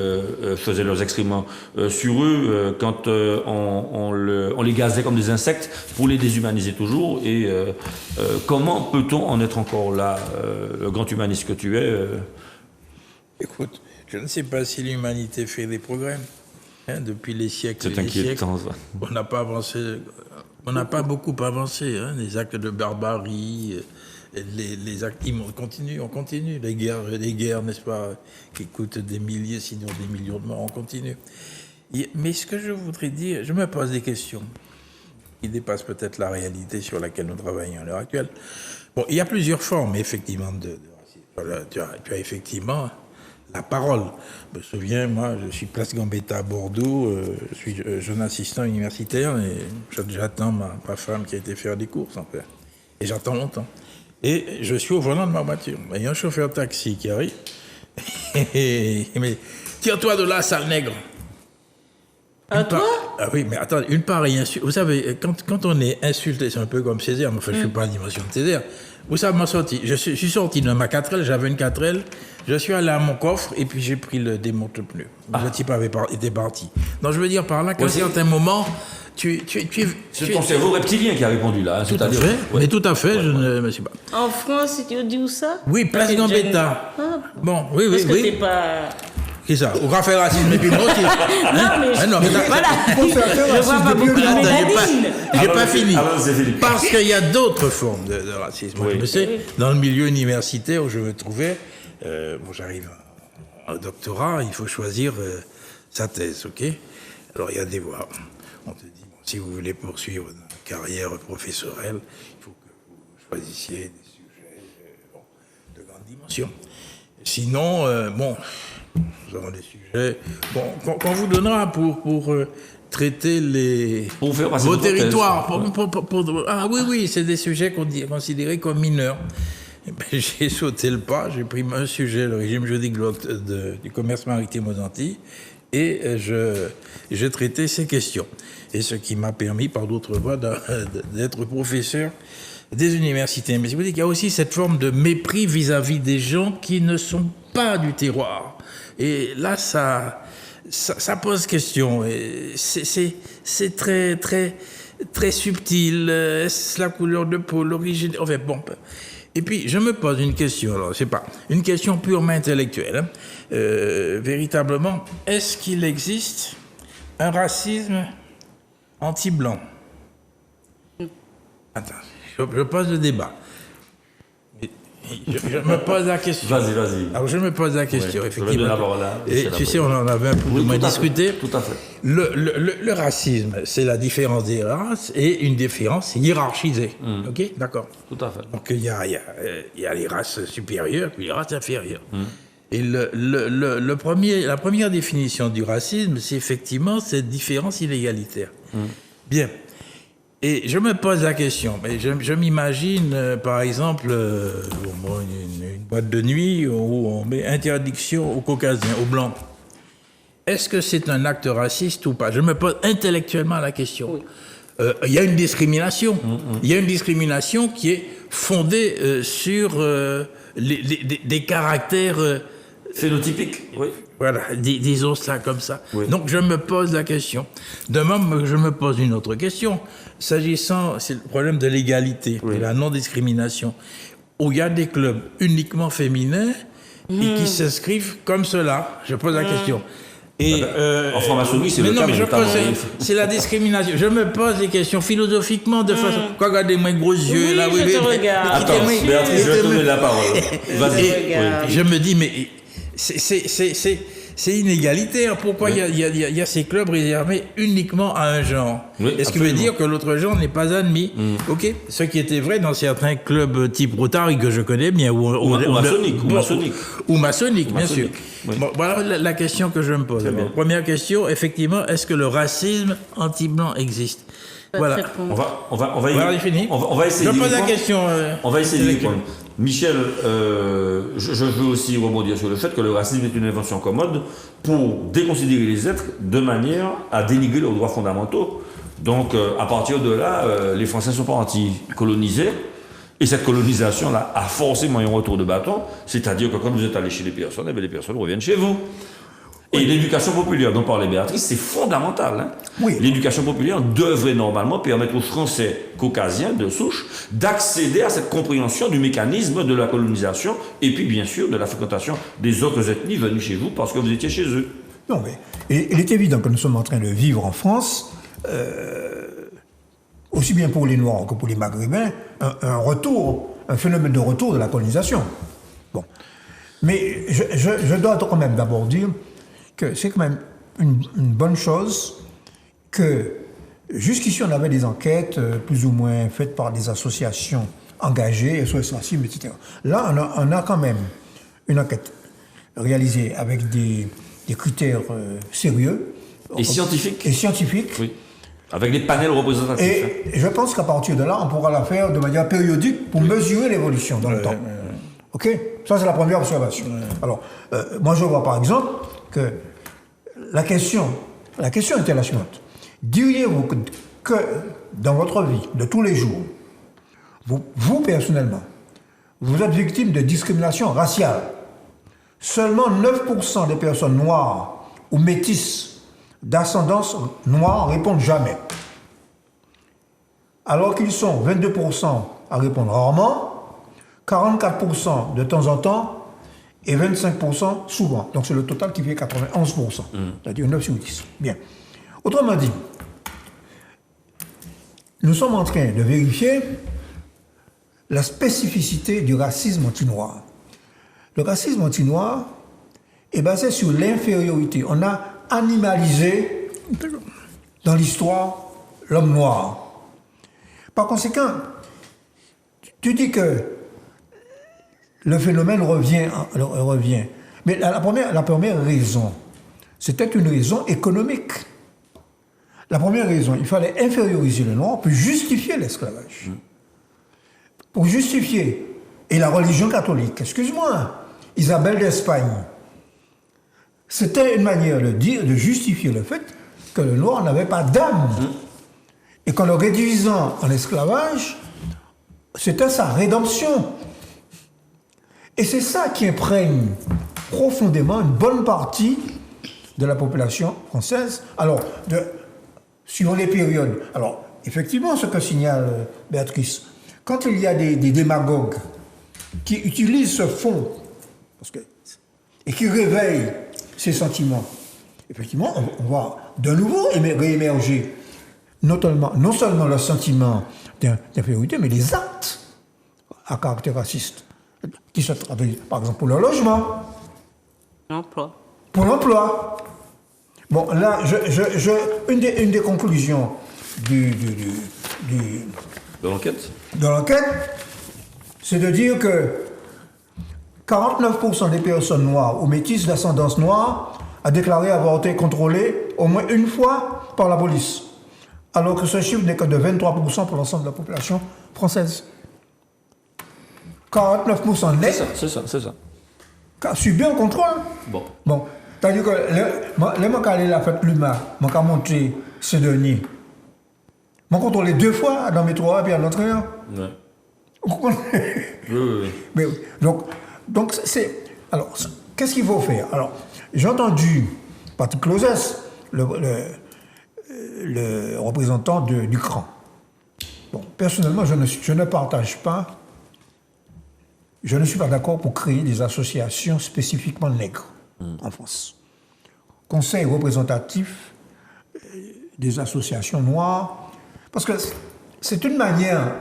faisaient leurs excréments sur eux, quand on les gazait comme des insectes pour les déshumaniser toujours. Et comment peut-on en être encore là, le grand humaniste que tu es Écoute, je ne sais pas si l'humanité fait des progrès. Depuis les siècles. C'est inquiétant, ça. On n'a pas avancé, on n'a pas beaucoup avancé. Les actes de barbarie, les actes, on continue. Les guerres, n'est-ce pas, qui coûtent des milliers, sinon des millions de morts, on continue. Mais ce que je voudrais dire, je me pose des questions qui dépassent peut-être la réalité sur laquelle nous travaillons à l'heure actuelle. Bon, il y a plusieurs formes, effectivement, de racisme. Voilà, tu as effectivement la parole. Je me souviens, moi, je suis place Gambetta à Bordeaux, je suis jeune assistant universitaire et j'attends ma femme qui a été faire des courses, en fait. Et j'attends longtemps. Et je suis au volant de ma voiture. Il y a un chauffeur taxi qui arrive. Mais tire-toi de là, sale nègre. Toi Ah oui, mais attends, une pareille insulte. Vous savez, quand on est insulté, c'est un peu comme Césaire, mais enfin, je ne suis pas en dimension de Césaire. Vous savez, je suis sorti de ma 4L, j'avais une 4L, je suis allé à mon coffre et puis j'ai pris le démonte-pneu. Le type était parti. Donc je veux dire par là qu'à un certain moment, c'est ton cerveau reptilien qui a répondu là. Tout à fait, mais tout à fait, je ne me suis pas. En France, tu dis où ça? Oui, place Gambetta. Bon, oui. Parce que t'es pas... Qui ça? Au café racisme et puis non, mais voilà. Je vois pas beaucoup de mélanine. J'ai pas fini. Parce qu'il y a d'autres formes de racisme. Oui. Je sais, dans le milieu universitaire où je me trouvais, j'arrive au doctorat, il faut choisir sa thèse, ok? Alors il y a des voies. On te dit, si vous voulez poursuivre une carrière professorale, il faut que vous choisissiez des sujets de grande dimension. Sinon, Nous avons des sujets qu'on vous donnera pour traiter Pour faire passer vos votre thèse, territoires. quoi. Ah oui, c'est des sujets considérés comme mineurs. Eh ben, j'ai sauté le pas, j'ai pris un sujet, le régime juridique du commerce maritime aux Antilles, et j'ai traité ces questions. Et ce qui m'a permis, par d'autres voies, d'être professeur des universités. Mais je vous dis qu'il y a aussi cette forme de mépris vis-à-vis des gens qui ne sont pas du terroir. Et là, ça pose question. Et c'est très, très, très subtil. Est-ce la couleur de peau, l'origine? Enfin, bon. Et puis, je me pose une question, alors, c'est pas une question purement intellectuelle. Hein. Véritablement, est-ce qu'il existe un racisme anti-blanc? Attends, je pose le débat. Je me pose la question. Vas-y. Alors, je me pose la question, Ouais, effectivement. Et tu sais, on en avait un peu moins discuté. Tout à fait. Le racisme, c'est la différence des races et une différence hiérarchisée. OK? D'accord. Tout à fait. Donc, il y a les races supérieures et les races inférieures. Et la première définition du racisme, c'est effectivement cette différence inégalitaire. Bien. Et je me pose la question, mais je m'imagine, par exemple, une boîte de nuit où on met interdiction aux Caucasiens, aux Blancs. Est-ce que c'est un acte raciste ou pas? Je me pose intellectuellement la question. Il y a une discrimination. Il y a une discrimination qui est fondée sur des caractères... Phénotypique, oui. Voilà, disons ça comme ça. Oui. Donc je me pose la question. De même, je me pose une autre question. S'agissant, c'est le problème de l'égalité, de la non-discrimination, où il y a des clubs uniquement féminins et qui s'inscrivent comme cela. Je pose la question. Et, en franc-maçonnerie, c'est le cas, mais je pose, c'est la discrimination. Je me pose des questions philosophiquement de façon. Regardez-moi gros yeux. Oui, là, je te regarde. Attends, Béatrice, je vais te donner la parole. Vas-y. Je me dis, mais c'est inégalitaire. Pourquoi il y a ces clubs réservés uniquement à un genre? Oui, Est-ce qui veut dire que l'autre genre n'est pas admis? Ok. Ce qui était vrai dans certains clubs type Rotary que je connais bien, ou maçonnique, bien sûr. Oui. Bon, voilà la question que je me pose. Bon, première question, effectivement, est-ce que le racisme anti-blanc existe? Voilà. On va essayer. Je pose la question. On va essayer de répondre. Michel, je veux aussi rebondir sur le fait que le racisme est une invention commode pour déconsidérer les êtres de manière à dénigrer leurs droits fondamentaux. Donc, à partir de là, les Français ne sont pas anti-colonisés. Et cette colonisation-là a forcément un retour de bâton. C'est-à-dire que quand vous êtes allé chez les personnes, eh bien, les personnes reviennent chez vous. Et l'éducation populaire dont parlait Béatrice, c'est fondamental. Hein. Oui. L'éducation populaire devrait normalement permettre aux Français caucasiens de souche d'accéder à cette compréhension du mécanisme de la colonisation et puis bien sûr de la fréquentation des autres ethnies venues chez vous parce que vous étiez chez eux. Non, mais il est évident que nous sommes en train de vivre en France, aussi bien pour les Noirs que pour les Maghrébins, un phénomène de retour de la colonisation. Bon. Mais je dois quand même d'abord dire que c'est quand même une bonne chose que jusqu'ici on avait des enquêtes plus ou moins faites par des associations engagées, SOS Racisme, etc. Là, on a quand même une enquête réalisée avec des critères sérieux. Et scientifiques. Et scientifiques. Oui. Avec des panels représentatifs. Et je pense qu'à partir de là, on pourra la faire de manière périodique pour mesurer l'évolution dans le temps. OK? Ça, c'est la première observation. Alors, moi, je vois par exemple que la question était la suivante. Diriez-vous que dans votre vie de tous les jours, vous personnellement, vous êtes victime de discrimination raciale? Seulement 9% des personnes noires ou métisses d'ascendance noire répondent jamais. Alors qu'ils sont 22% à répondre rarement, 44% de temps en temps, et 25% souvent. Donc c'est le total qui fait 91%. C'est-à-dire 9 sur 10. Bien. Autrement dit, nous sommes en train de vérifier la spécificité du racisme anti-noir. Le racisme anti-noir est basé sur l'infériorité. On a animalisé dans l'histoire l'homme noir. Par conséquent, tu dis que le phénomène revient. Mais la première raison, c'était une raison économique. La première raison, il fallait inférioriser le noir pour justifier l'esclavage. Pour justifier. Et la religion catholique, excuse-moi, Isabelle d'Espagne, c'était une manière de dire, de justifier le fait que le noir n'avait pas d'âme. Et qu'en le réduisant en esclavage, c'était sa rédemption. Et c'est ça qui imprègne profondément une bonne partie de la population française. Alors, suivant les périodes. Alors, effectivement, ce que signale Béatrice, quand il y a des démagogues qui utilisent ce fond et qui réveillent ces sentiments, effectivement, on va de nouveau réémerger non seulement le sentiment d'infériorité, mais les actes à caractère raciste qui se traduisent, par exemple, pour le logement. L'emploi. Pour l'emploi. Bon, là, une des conclusions de l'enquête, c'est de dire que 49% des personnes noires ou métisses d'ascendance noire a déclaré avoir été contrôlées au moins une fois par la police, alors que ce chiffre n'est que de 23% pour l'ensemble de la population française. 49% net. C'est ça. A subi un contrôle. Bon. C'est-à-dire que les gens qui allaient la fête Luma, ils ont monté Saint-Denis. Ils ont contrôlé 2 fois dans le métro et puis à l'entrée. Ouais. Vous comprenez? Oui. Mais, donc c'est. Alors, qu'est-ce qu'il faut faire? Alors, j'ai entendu Patrick Closès, le représentant du CRAN. Bon, personnellement, je ne partage pas. Je ne suis pas d'accord pour créer des associations spécifiquement nègres en France. Conseil représentatif des associations noires, parce que c'est une manière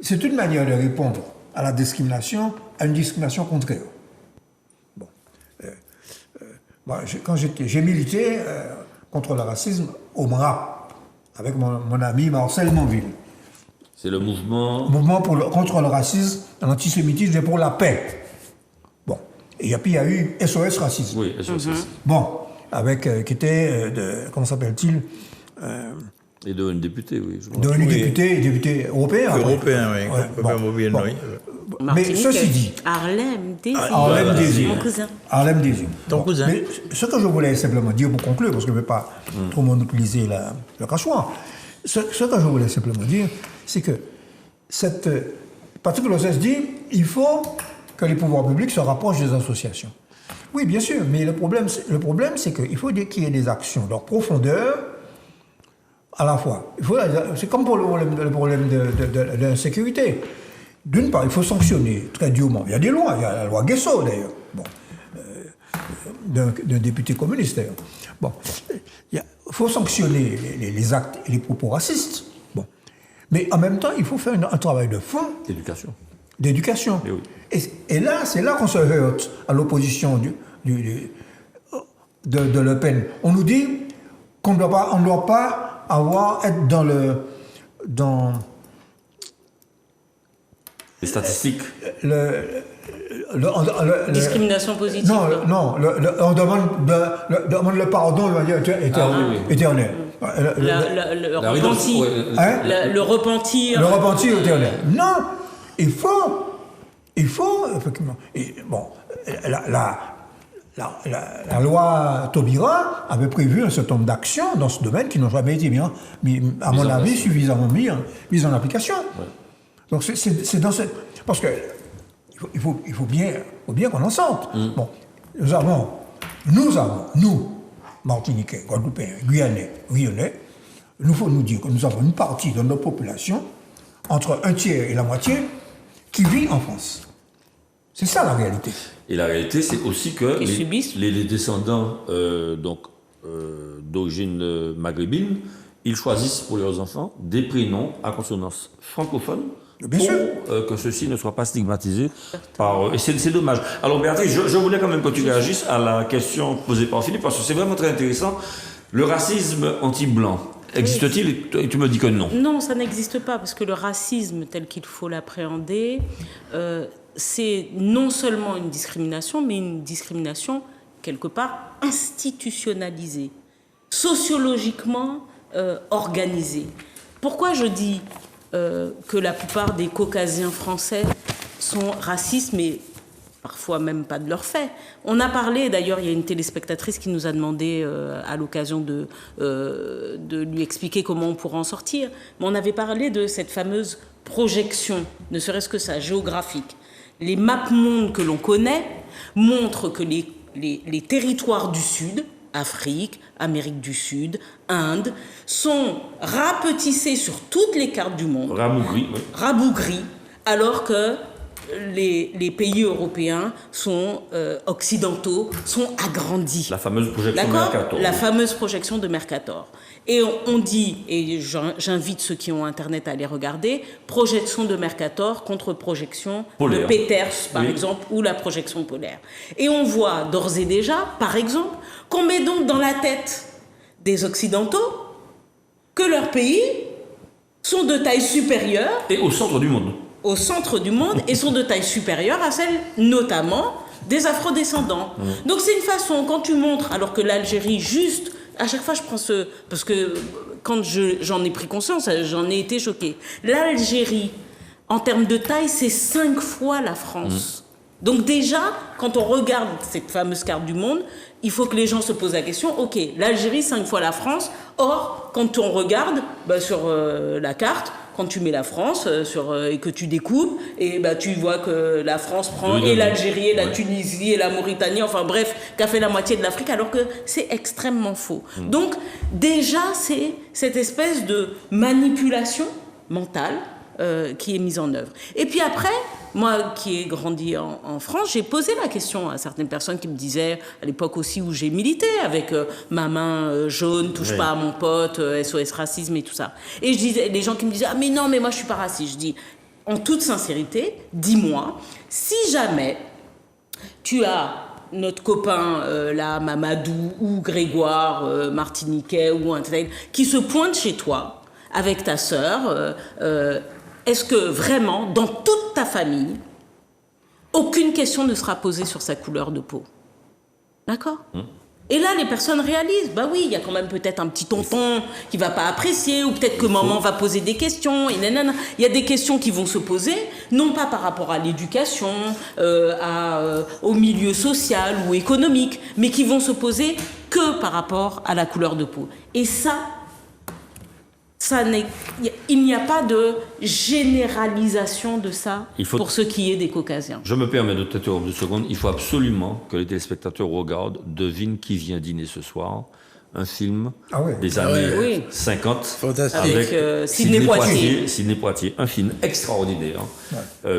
de répondre à la discrimination, à une discrimination contraire. Bon, quand j'ai milité contre le racisme au MRAP avec mon ami Marcel Monville. C'est le mouvement contre le racisme, l'antisémitisme et pour la paix. Bon. Et puis il y a eu SOS Racisme. Oui, SOS Racisme. Bon, qui était comment s'appelle-t-il Et devenu député, oui. Devenu député européen. Européen, oui. Ouais, bon. Mais ceci dit. Harlem Désir. Mon cousin. Harlem Désir. Ton cousin. Mais ce que je voulais simplement dire pour conclure, parce que je ne vais pas trop monopoliser le cachoir, ce que je voulais simplement dire, c'est que Patrick Closès dit il faut que les pouvoirs publics se rapprochent des associations. Oui, bien sûr, mais le problème c'est qu'il faut qu'il y ait des actions de profondeur à la fois. C'est comme pour le problème de l'insécurité. D'une part, il faut sanctionner très durement. Il y a des lois, il y a la loi Guesso d'ailleurs, d'un député communiste d'ailleurs. Bon, il faut sanctionner les actes et les propos racistes. Bon. Mais en même temps, il faut faire un travail de fond. D'éducation. Oui. Et là, c'est là qu'on se heurte à l'opposition de Le Pen. On nous dit qu'on ne doit pas être dans les statistiques. Discrimination positive. Non, on demande le pardon de manière éternelle. Le repentir. Le repentir. Le repentir éternel. Non, il faut effectivement. Et bon, la loi Taubira avait prévu un certain nombre d'actions dans ce domaine qui n'ont jamais été à mon avis, suffisamment mises en application. Ouais. Donc c'est dans cette... Parce que il faut bien qu'on en sorte. Bon, nous avons, Martiniquais, Guadeloupéens, Guyanais, Rionnais, il faut nous dire que nous avons une partie de notre population, entre un tiers et la moitié, qui vit en France. C'est ça la réalité. Et la réalité, c'est aussi que les descendants d'origine maghrébine, ils choisissent pour leurs enfants des prénoms à consonance francophone pour que ceux-ci ne soient pas stigmatisés par... Et c'est dommage. Alors Béatrice, je voulais quand même que tu réagisses à la question posée par Philippe, parce que c'est vraiment très intéressant. Le racisme anti-blanc, Existe-t-il et tu me dis que non. Non, ça n'existe pas, parce que le racisme tel qu'il faut l'appréhender, c'est non seulement une discrimination, mais une discrimination quelque part institutionnalisée, sociologiquement organisée. Pourquoi je dis que la plupart des Caucasiens français sont racistes, mais parfois même pas de leur fait. On a parlé, d'ailleurs, il y a une téléspectatrice qui nous a demandé à l'occasion de lui expliquer comment on pourra en sortir, mais on avait parlé de cette fameuse projection, ne serait-ce que ça, géographique. Les maps-mondes que l'on connaît montrent que les territoires du Sud, Afrique, Amérique du Sud, Inde, sont rapetissés sur toutes les cartes du monde. Rabougris, alors que les pays européens sont occidentaux, sont agrandis. La fameuse projection de Mercator. La fameuse projection de Mercator. Et on dit, et j'invite ceux qui ont Internet à aller regarder, projection de Mercator contre projection polaire. De Peters, par exemple, ou la projection polaire. Et on voit d'ores et déjà, par exemple, qu'on met donc dans la tête des Occidentaux que leurs pays sont de taille supérieure. Et au centre du monde. Au centre du monde et sont de taille supérieure à celle, notamment, des afrodescendants. Donc c'est une façon, quand tu montres, alors que l'Algérie, juste, à chaque fois je prends parce que quand j'en ai pris conscience, j'en ai été choquée. L'Algérie, en termes de taille, c'est 5 fois la France. Donc déjà, quand on regarde cette fameuse carte du monde, il faut que les gens se posent la question, ok, l'Algérie, 5 fois la France, or, quand on regarde sur la carte, quand tu mets la France et que tu découpes, et tu vois que la France prend et l'Algérie, et la Tunisie, et la Mauritanie, enfin bref, qu'a fait la moitié de l'Afrique, alors que c'est extrêmement faux. Donc déjà, c'est cette espèce de manipulation mentale qui est mise en œuvre. Et puis après, moi qui ai grandi en France, j'ai posé la question à certaines personnes qui me disaient, à l'époque aussi où j'ai milité avec ma main jaune, touche pas à mon pote, SOS racisme et tout ça. Et je disais, les gens qui me disaient, ah mais non, mais moi je suis pas raciste. Je dis, en toute sincérité, dis-moi, si jamais tu as notre copain là, Mamadou ou Grégoire Martiniquais ou un tel, qui se pointe chez toi avec ta sœur, est-ce que vraiment, dans toute ta famille, aucune question ne sera posée sur sa couleur de peau? D'accord? Et là, les personnes réalisent, bah oui, il y a quand même peut-être un petit tonton qui va pas apprécier, ou peut-être que maman va poser des questions, et nanana. Il y a des questions qui vont se poser, non pas par rapport à l'éducation, au milieu social ou économique, mais qui vont se poser que par rapport à la couleur de peau. Et il n'y a pas de généralisation de ça pour ce qui est des Caucasiens. Je me permets de t'interrompre 2 secondes. Il faut absolument que les téléspectateurs regardent, devinent qui vient dîner ce soir. Un film des années 50 fantastique. Avec Sidney Poitier. Sidney Poitier. Un film extraordinaire,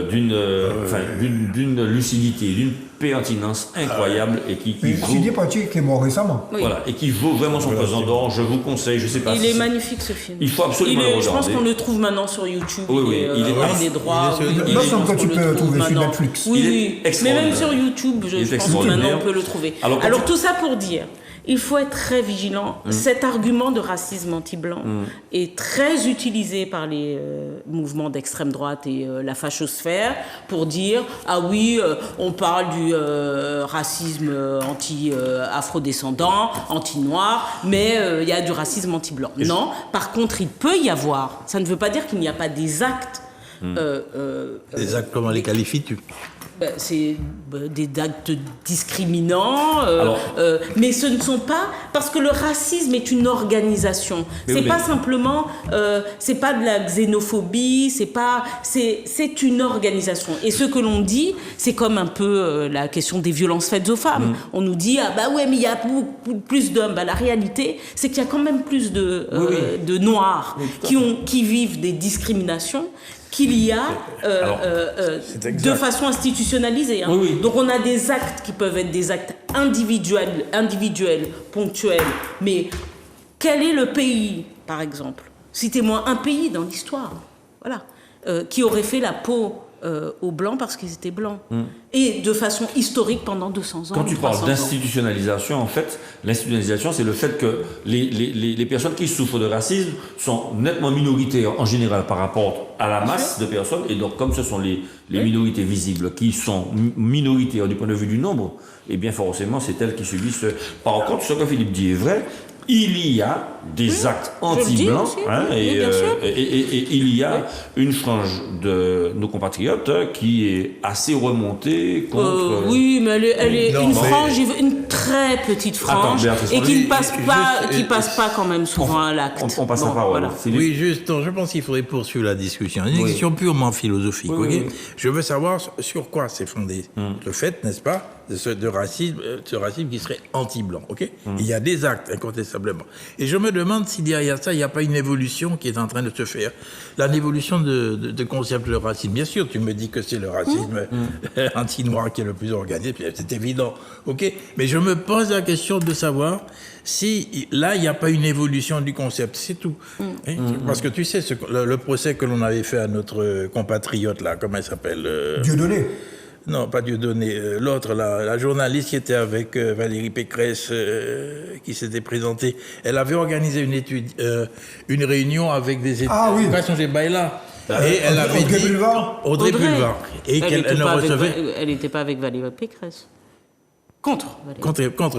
d'une lucidité, d'une pertinence incroyable et qui vaut... Sidney Poitier qui est mort récemment. Oui. Voilà, et qui vaut vraiment son pesant d'or. Je vous conseille, je sais pas Il est magnifique ce film. Il faut absolument le regarder. Je pense qu'on le trouve maintenant sur YouTube. Oui, il est des droits. Il me semble que tu peux le trouver sur Netflix. Oui, mais même sur YouTube, je pense que maintenant on peut le trouver. Alors tout ça pour dire, il faut être très vigilant. Cet argument de racisme anti-blanc est très utilisé par les mouvements d'extrême droite et la fachosphère pour dire « Ah oui, on parle du racisme anti-afrodescendant, anti-noir, mais il y a du racisme anti-blanc. » Non, par contre, il peut y avoir, ça ne veut pas dire qu'il n'y a pas des actes. Des actes, comment les qualifies-tu? C'est des actes discriminants, mais ce ne sont pas... Parce que le racisme est une organisation. C'est pas simplement... c'est pas de la xénophobie, c'est une organisation. Et ce que l'on dit, c'est comme un peu la question des violences faites aux femmes. On nous dit, ah bah ouais, mais il y a plus d'hommes. Bah, la réalité, c'est qu'il y a quand même plus de noirs qui vivent des discriminations qu'il y a de façon institutionnalisée. Hein. Donc on a des actes qui peuvent être des actes individuels, ponctuels, mais quel est le pays, par exemple? Citez-moi un pays dans l'histoire, voilà, qui aurait fait la peau aux Blancs parce qu'ils étaient Blancs. Et de façon historique pendant 200 ans. Quand tu parles 300 ans. d'institutionnalisation, en fait, l'institutionnalisation, c'est le fait que les personnes qui souffrent de racisme sont nettement minoritaires en général par rapport à la masse de personnes. Et donc, comme ce sont les minorités visibles qui sont minoritaires du point de vue du nombre, eh bien, forcément, c'est elles qui subissent. Par contre, ce que Philippe dit est vrai. Il y a des actes anti-blancs, et il y a une frange de nos compatriotes qui est assez remontée contre... oui, mais elle est une frange, une très petite frange, et qui ne passe pas quand même souvent à l'acte. On passe la parole. Voilà. Oui, juste, je pense qu'il faudrait poursuivre la discussion. Une discussion purement philosophique, ok. Je veux savoir sur quoi c'est fondé. Le fait, n'est-ce pas, de ce racisme qui serait anti-blanc, ok. Il y a des actes, incontestablement. Et je me demande si derrière ça, il n'y a pas une évolution qui est en train de se faire. L'évolution de concept de racisme. Bien sûr, tu me dis que c'est le racisme anti-noir qui est le plus organisé, c'est évident, ok. Mais je me pose la question de savoir si là, il n'y a pas une évolution du concept, c'est tout. Parce que tu sais, le procès que l'on avait fait à notre compatriote, là, comment il s'appelle Dieudonné. Non, pas Dieudonné. L'autre, la journaliste qui était avec Valérie Pécresse, qui s'était présentée, elle avait organisé une réunion avec des étudiants. Ah oui. Et elle avait dit... Audrey Pulvar. Et qu'elle ne recevait... Elle n'était pas avec Valérie Pécresse. Contre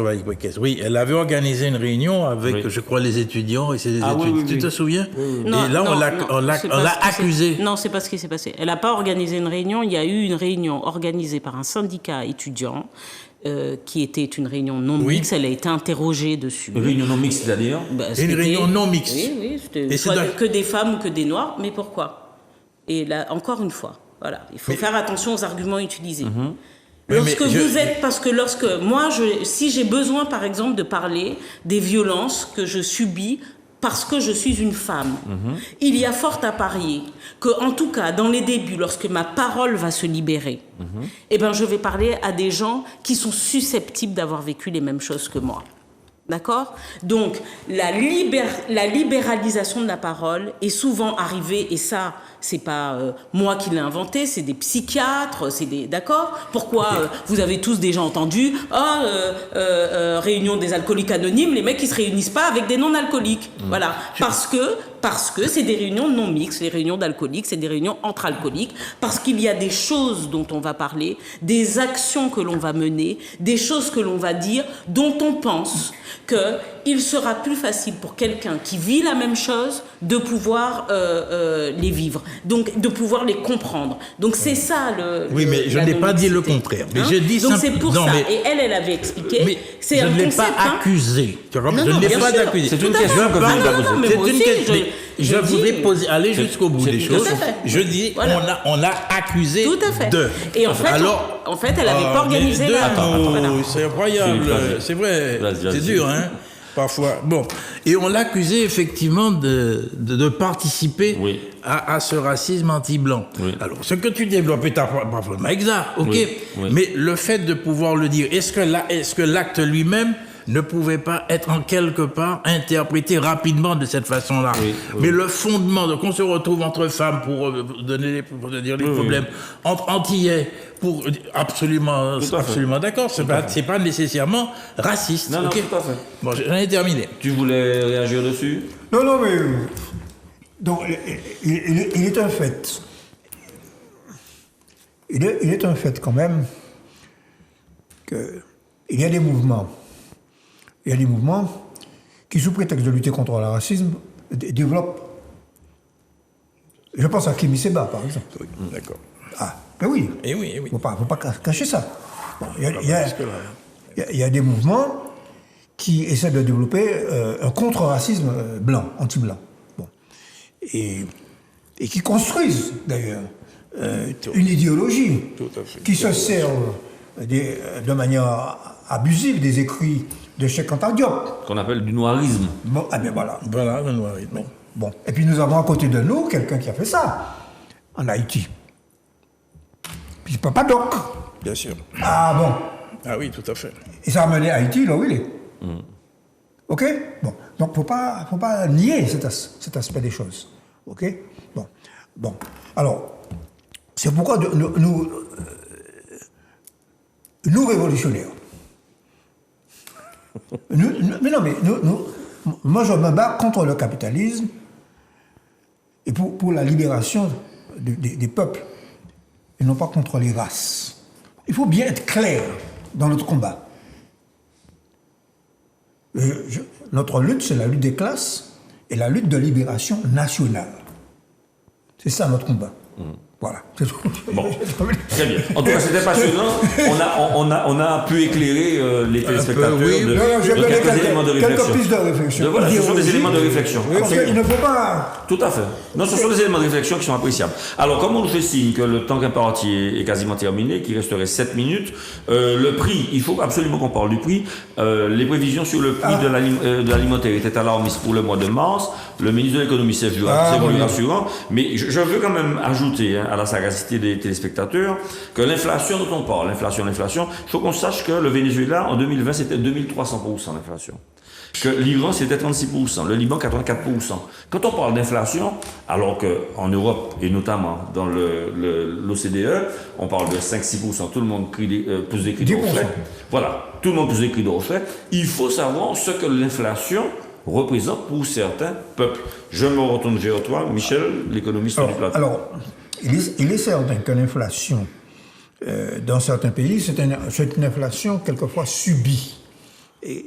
Valérie Pécresse, oui. Elle avait organisé une réunion avec, je crois, les étudiants et ses étudiants. Oui. Tu te souviens? Non, et là, on l'a accusé. Non, c'est pas ce qui s'est passé. Elle n'a pas organisé une réunion. Il y a eu une réunion organisée par un syndicat étudiant qui était une réunion non mixte. Elle a été interrogée dessus. Une réunion non mixte, c'est-à-dire Une réunion non mixte. Oui, c'était soit que des femmes ou que des noirs. Mais pourquoi? Et là, encore une fois, voilà, il faut faire attention aux arguments utilisés. Si j'ai besoin, par exemple, de parler des violences que je subis parce que je suis une femme, il y a fort à parier que, en tout cas, dans les débuts, lorsque ma parole va se libérer, eh ben, je vais parler à des gens qui sont susceptibles d'avoir vécu les mêmes choses que moi. D'accord ? Donc, la libéralisation de la parole est souvent arrivée, et ça, c'est pas moi qui l'ai inventé, c'est des psychiatres, d'accord ? Pourquoi vous avez tous déjà entendu réunion des alcooliques anonymes, les mecs qui se réunissent pas avec des non-alcooliques. Voilà. Parce que c'est des réunions non mixtes, les réunions d'alcooliques, c'est des réunions entre alcooliques, parce qu'il y a des choses dont on va parler, des actions que l'on va mener, des choses que l'on va dire, dont on pense qu'il sera plus facile pour quelqu'un qui vit la même chose de pouvoir les vivre, donc de pouvoir les comprendre. Donc c'est ça Oui, mais je n'ai pas dit le contraire. Mais je dis donc c'est pour ça. Et elle avait expliqué. Mais je ne l'ai pas accusé. Je ne l'ai pas accusé. C'est une question que vous C'est une question. Je voudrais aller jusqu'au bout des choses. Je dis, on a accusé de. Et en fait, elle n'avait pas organisé la... C'est incroyable. C'est vrai. C'est dur, hein, parfois. Bon. Et on l'a accusé, effectivement, de participer à ce racisme anti-blanc. Oui. Alors, ce que tu développes est parfaitement exact, ok. Oui. Mais le fait de pouvoir le dire, est-ce que l'acte lui-même ne pouvait pas être en quelque part interprété rapidement de cette façon-là. Mais le fondement de qu'on se retrouve entre femmes pour dire les problèmes, entre Antillais, pour absolument d'accord, c'est pas nécessairement raciste. Non, tout à fait. Bon, j'en ai terminé. Tu voulais réagir dessus? Non, mais donc il est un fait. Il est un fait quand même que il y a des mouvements. Il y a des mouvements qui, sous prétexte de lutter contre le racisme, développent. Je pense à Kémy Séba, par exemple. Oui, d'accord. Ah, ben oui. Et oui. Il ne faut pas cacher ça. Bon, il y a des mouvements qui essaient de développer un contre-racisme blanc, anti-blanc. Bon. Et qui construisent, d'ailleurs, une idéologie qui se servent de manière abusive des écrits de Cheikh Anta Diop. Qu'on appelle du noirisme. Bon, ah ben voilà. Voilà, le noirisme. Bon. Et puis nous avons à côté de nous quelqu'un qui a fait ça, en Haïti. Puis Papa Doc. Bien sûr. Ah bon. Ah oui, tout à fait. Et ça a mené Haïti là où il est. Ok. Bon. Donc faut pas nier cet aspect des choses. Ok. Bon. Alors, C'est pourquoi nous révolutionnaires, moi je me bats contre le capitalisme et pour la libération des peuples, et non pas contre les races. Il faut bien être clair dans notre combat. Notre lutte, c'est la lutte des classes et la lutte de libération nationale. C'est ça notre combat. Voilà. Bon, très bien. En tout cas, c'était passionnant. On a pu éclairer les téléspectateurs de quelques éléments de réflexion. Quelques pistes de réflexion. Voilà, ce sont des éléments de réflexion. Parce qu'il ne faut pas... Tout à fait. Non, ce sont des éléments de réflexion qui sont appréciables. Alors, comme on nous fait signe que le temps imparti est quasiment terminé, qu'il resterait 7 minutes, le prix, il faut absolument qu'on parle du prix. Les prévisions sur le prix de l'alimentaire étaient alarmistes pour le mois de mars. Le ministre de l'économie s'est voulu rassurant. Mais je veux quand même ajouter à la sagacité des téléspectateurs que l'inflation dont on parle, l'inflation, il faut qu'on sache que le Venezuela, en 2020, c'était 2300% l'inflation. Que l'Iran, c'était 36%, le Liban, 84%. Quand on parle d'inflation, alors qu'en Europe, et notamment dans l'OCDE, on parle de 5-6%, tout le monde pousse des cris de reflet. Voilà, tout le monde pousse des cris de reflet. Il faut savoir ce que l'inflation représente pour certains peuples. Je me retourne vers toi, Michel, l'économiste du plateau. Alors, il est certain que l'inflation, dans certains pays, c'est une inflation quelquefois subie et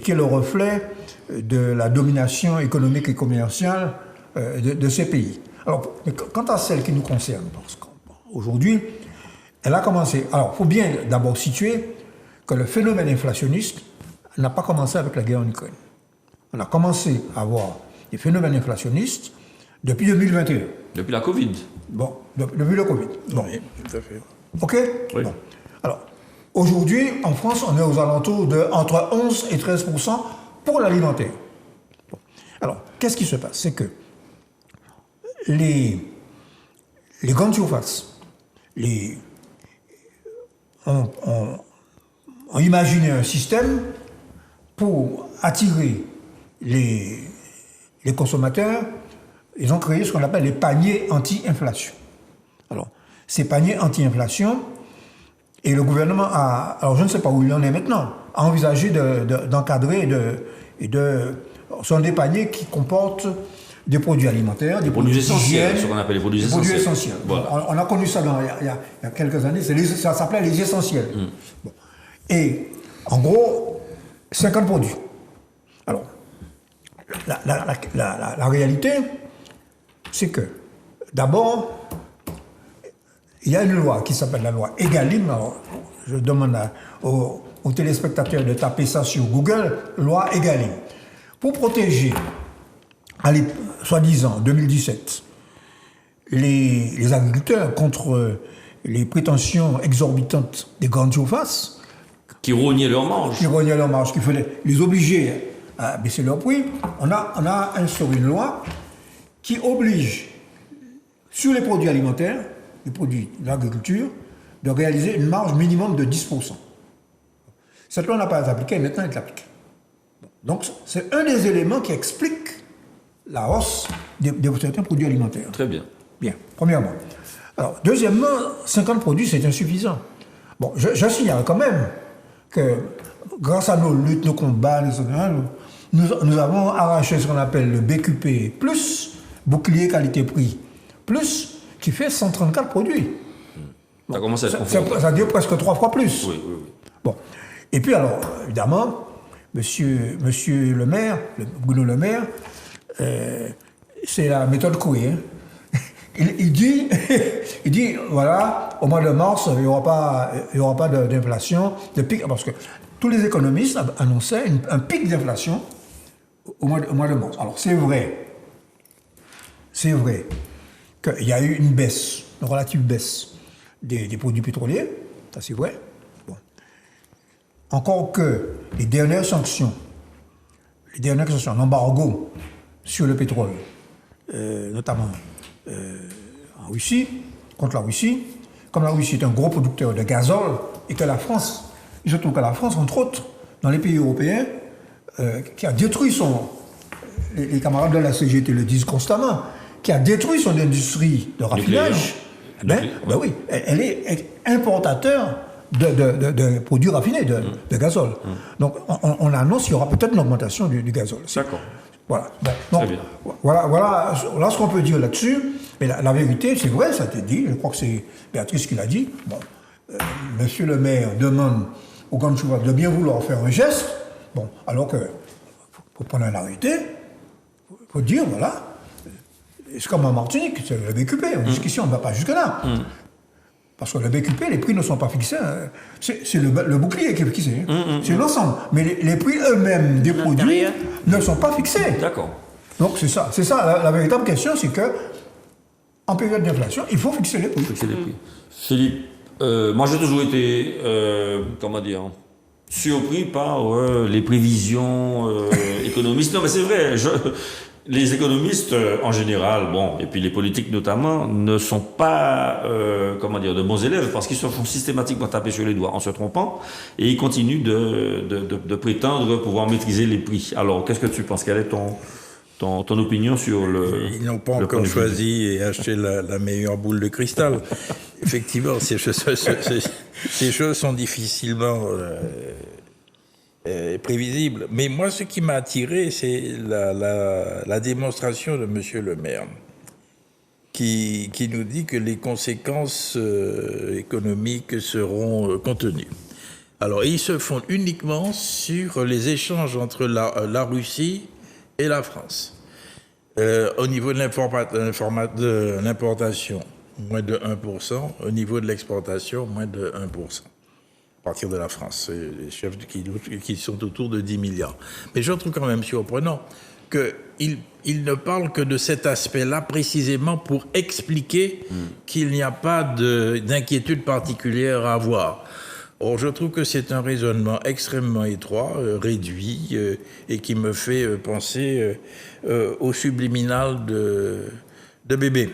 qui est le reflet de la domination économique et commerciale de ces pays. Alors, quant à celle qui nous concerne, parce qu'aujourd'hui, elle a commencé... Alors, il faut bien d'abord situer que le phénomène inflationniste n'a pas commencé avec la guerre en Ukraine. On a commencé à avoir des phénomènes inflationnistes depuis 2021. Depuis la Covid. Bon, depuis le Covid. Bon. Oui, tout à fait. OK? Oui. Bon. Alors, aujourd'hui, en France, on est aux alentours de entre 11 et 13% pour l'alimentaire. Bon. Alors, qu'est-ce qui se passe? C'est que les grandes surfaces ont imaginé un système pour attirer les consommateurs. Ils ont créé ce qu'on appelle les paniers anti-inflation. Alors, ces paniers anti-inflation, et le gouvernement a, alors je ne sais pas où il en est maintenant, a envisagé d'encadrer ce sont des paniers qui comportent des produits alimentaires, des produits essentiels, ce qu'on appelle les produits essentiels. Voilà. On a connu ça il y a quelques années, ça s'appelait les essentiels. Bon. Et en gros, 50 produits. Alors, la réalité, c'est que, d'abord, il y a une loi qui s'appelle la loi Egalim. Alors, je demande aux téléspectateurs de taper ça sur Google, loi Egalim. Pour protéger, soi-disant, 2017, les agriculteurs contre les prétentions exorbitantes des grandes surfaces. Qui rognaient leur marge. Qui fallait les obliger à baisser leur prix. On a instauré une loi qui oblige, sur les produits alimentaires, les produits de l'agriculture, de réaliser une marge minimum de 10%. Cette loi n'a pas été appliquée, maintenant elle est appliquée. Donc c'est un des éléments qui explique la hausse de certains produits alimentaires. Très bien. Bien, premièrement. Alors, deuxièmement, 50 produits, c'est insuffisant. Bon, je signale quand même que grâce à nos luttes, nos combats, nous avons arraché ce qu'on appelle le BQP+, bouclier qualité-prix, plus, qui fait 134 produits. Ça commence à être confort. Ça dit presque 3 fois plus. Oui. Bon. Et puis alors, évidemment, monsieur le maire, Bruno Le Maire, c'est la méthode Coué. Hein. Il dit, voilà, au mois de mars, il n'y aura pas d'inflation, de pic, parce que tous les économistes annonçaient un pic d'inflation au mois de mars. Alors c'est vrai qu'il y a eu une baisse, une relative baisse des produits pétroliers, ça c'est vrai. Bon. Encore que les dernières sanctions, l'embargo sur le pétrole, notamment en Russie, contre la Russie, comme la Russie est un gros producteur de gazole, et que la France, il se trouve que la France, entre autres, dans les pays européens, qui a détruit les camarades de la CGT le disent constamment, qui a détruit son industrie de raffinage, Ben oui, elle est importateur de produits raffinés, de gazole. Donc, on annonce qu'il y aura peut-être une augmentation du gazole. D'accord. Voilà. Donc, Très bien. voilà ce qu'on peut dire là-dessus. Mais la vérité, c'est vrai, ça a été dit. Je crois que c'est Béatrice qui l'a dit. Bon, monsieur le maire demande au grand chouva de bien vouloir faire un geste. Bon, alors que faut prendre un arrêté. Faut dire, voilà. C'est comme en Martinique, c'est le BQP. Jusqu'ici, on ne va pas jusque-là. Parce que le BQP, les prix ne sont pas fixés. C'est le bouclier qui est fixé. C'est l'ensemble. Mais les prix eux-mêmes des produits ne sont pas fixés. D'accord. Donc c'est ça. C'est ça la véritable question, c'est que en période d'inflation, il faut fixer les prix. Fixer les prix. Philippe, moi j'ai toujours été, comment dire, surpris par les prévisions économistes. Non mais c'est vrai, les économistes en général, bon, et puis les politiques notamment, ne sont pas, comment dire, de bons élèves parce qu'ils se font systématiquement taper sur les doigts en se trompant et ils continuent de prétendre pouvoir maîtriser les prix. Alors, qu'est-ce que tu penses? Quelle est ton opinion sur le... Ils n'ont pas encore choisi et acheté la meilleure boule de cristal. Effectivement, ces choses sont difficilement prévisibles. Mais moi, ce qui m'a attiré, c'est la démonstration de monsieur le maire, qui nous dit que les conséquences économiques seront contenues. Alors, ils se fondent uniquement sur les échanges entre la Russie et la France. Au niveau de l'importation, moins de 1%. Au niveau de l'exportation, moins de 1%. À partir de la France, les chefs qui sont autour de 10 milliards. Mais je trouve quand même surprenant qu'il ne parle que de cet aspect-là précisément pour expliquer qu'il n'y a pas d'inquiétude particulière à avoir. Or, je trouve que c'est un raisonnement extrêmement étroit, réduit, et qui me fait penser au subliminal de bébé.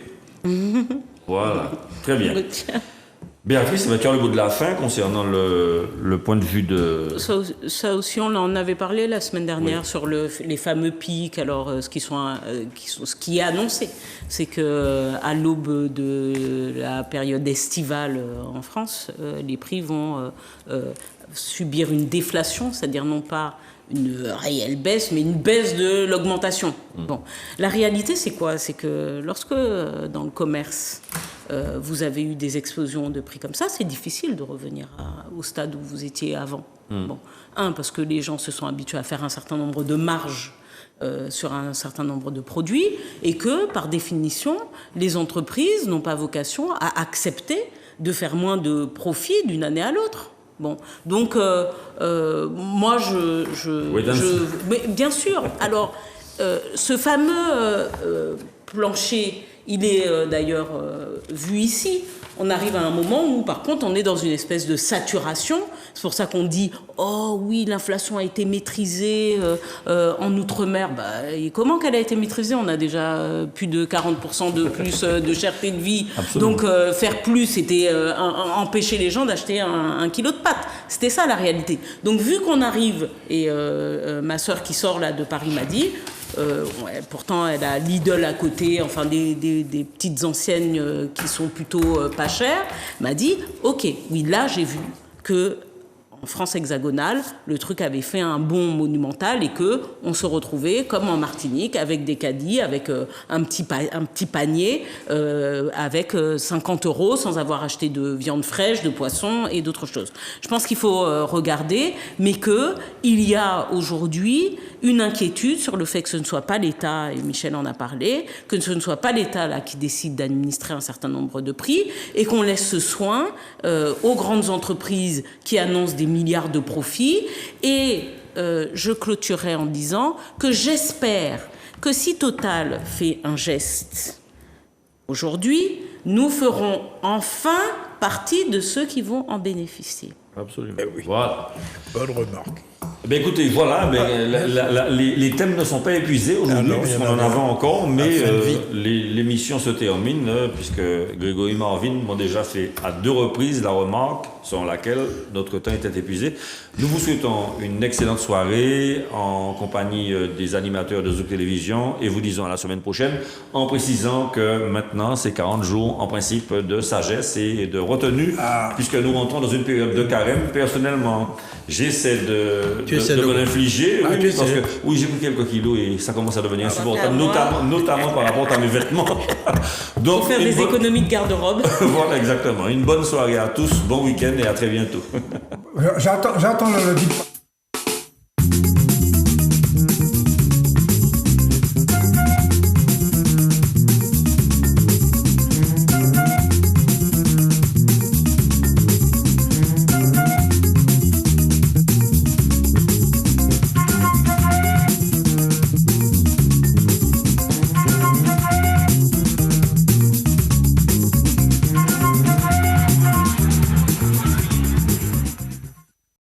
Voilà, très bien. Béatrice, tu as le mot de la fin concernant le point de vue de... Ça aussi, on en avait parlé la semaine dernière sur les fameux pics. Alors, ce qui est annoncé, c'est qu'à l'aube de la période estivale en France, les prix vont subir une déflation, c'est-à-dire non pas une réelle baisse, mais une baisse de l'augmentation. Bon, la réalité, c'est quoi? C'est que lorsque, dans le commerce, vous avez eu des explosions de prix comme ça, c'est difficile de revenir au stade où vous étiez avant. Bon, parce que les gens se sont habitués à faire un certain nombre de marges sur un certain nombre de produits, et que, par définition, les entreprises n'ont pas vocation à accepter de faire moins de profit d'une année à l'autre. Bon, donc moi mais bien sûr. Alors ce fameux plancher, il est d'ailleurs vu ici. On arrive à un moment où, par contre, on est dans une espèce de saturation. C'est pour ça qu'on dit « Oh oui, l'inflation a été maîtrisée en Outre-mer ». Et comment qu'elle a été maîtrisée? On a déjà plus de 40% de plus de cherté de vie. Absolument. Donc, faire plus, c'était empêcher les gens d'acheter un kilo de pâtes. C'était ça, la réalité. Donc, vu qu'on arrive, et ma sœur qui sort là de Paris m'a dit... pourtant, elle a Lidl à côté, enfin des petites enseignes qui sont plutôt pas chères, m'a dit « Ok, oui, là, j'ai vu que en France hexagonale, le truc avait fait un bond monumental et qu'on se retrouvait, comme en Martinique, avec des caddies, avec un petit panier, avec 50 € sans avoir acheté de viande fraîche, de poisson et d'autres choses. » Je pense qu'il faut regarder, mais qu'il y a aujourd'hui une inquiétude sur le fait que ce ne soit pas l'État, et Michel en a parlé, que ce ne soit pas l'État là qui décide d'administrer un certain nombre de prix, et qu'on laisse ce soin aux grandes entreprises qui annoncent des milliards de profits. Et je clôturerai en disant que j'espère que si Total fait un geste aujourd'hui, nous ferons enfin partie de ceux qui vont en bénéficier. Absolument. Oui. Voilà. Bonne remarque. Ben écoutez, voilà, les thèmes ne sont pas épuisés aujourd'hui, non, puisqu'on il y en en a avait encore, mais fin de vie. l'émission se termine, puisque Grégory Marvin m'ont déjà fait à 2 reprises la remarque selon laquelle notre temps était épuisé. Nous vous souhaitons une excellente soirée en compagnie des animateurs de Zouk Télévision et vous disons à la semaine prochaine, en précisant que maintenant c'est 40 jours en principe de sagesse et de retenue, puisque nous rentrons dans une période de carême. Personnellement, j'essaie de me l'infliger, oui, parce que oui, j'ai pris quelques kilos et ça commence à devenir insupportable, notamment par rapport à mes vêtements. Donc, Pour faire des économies de garde-robe. Voilà, exactement. Une bonne soirée à tous, bon week-end et à très bientôt. J'attends le lundi.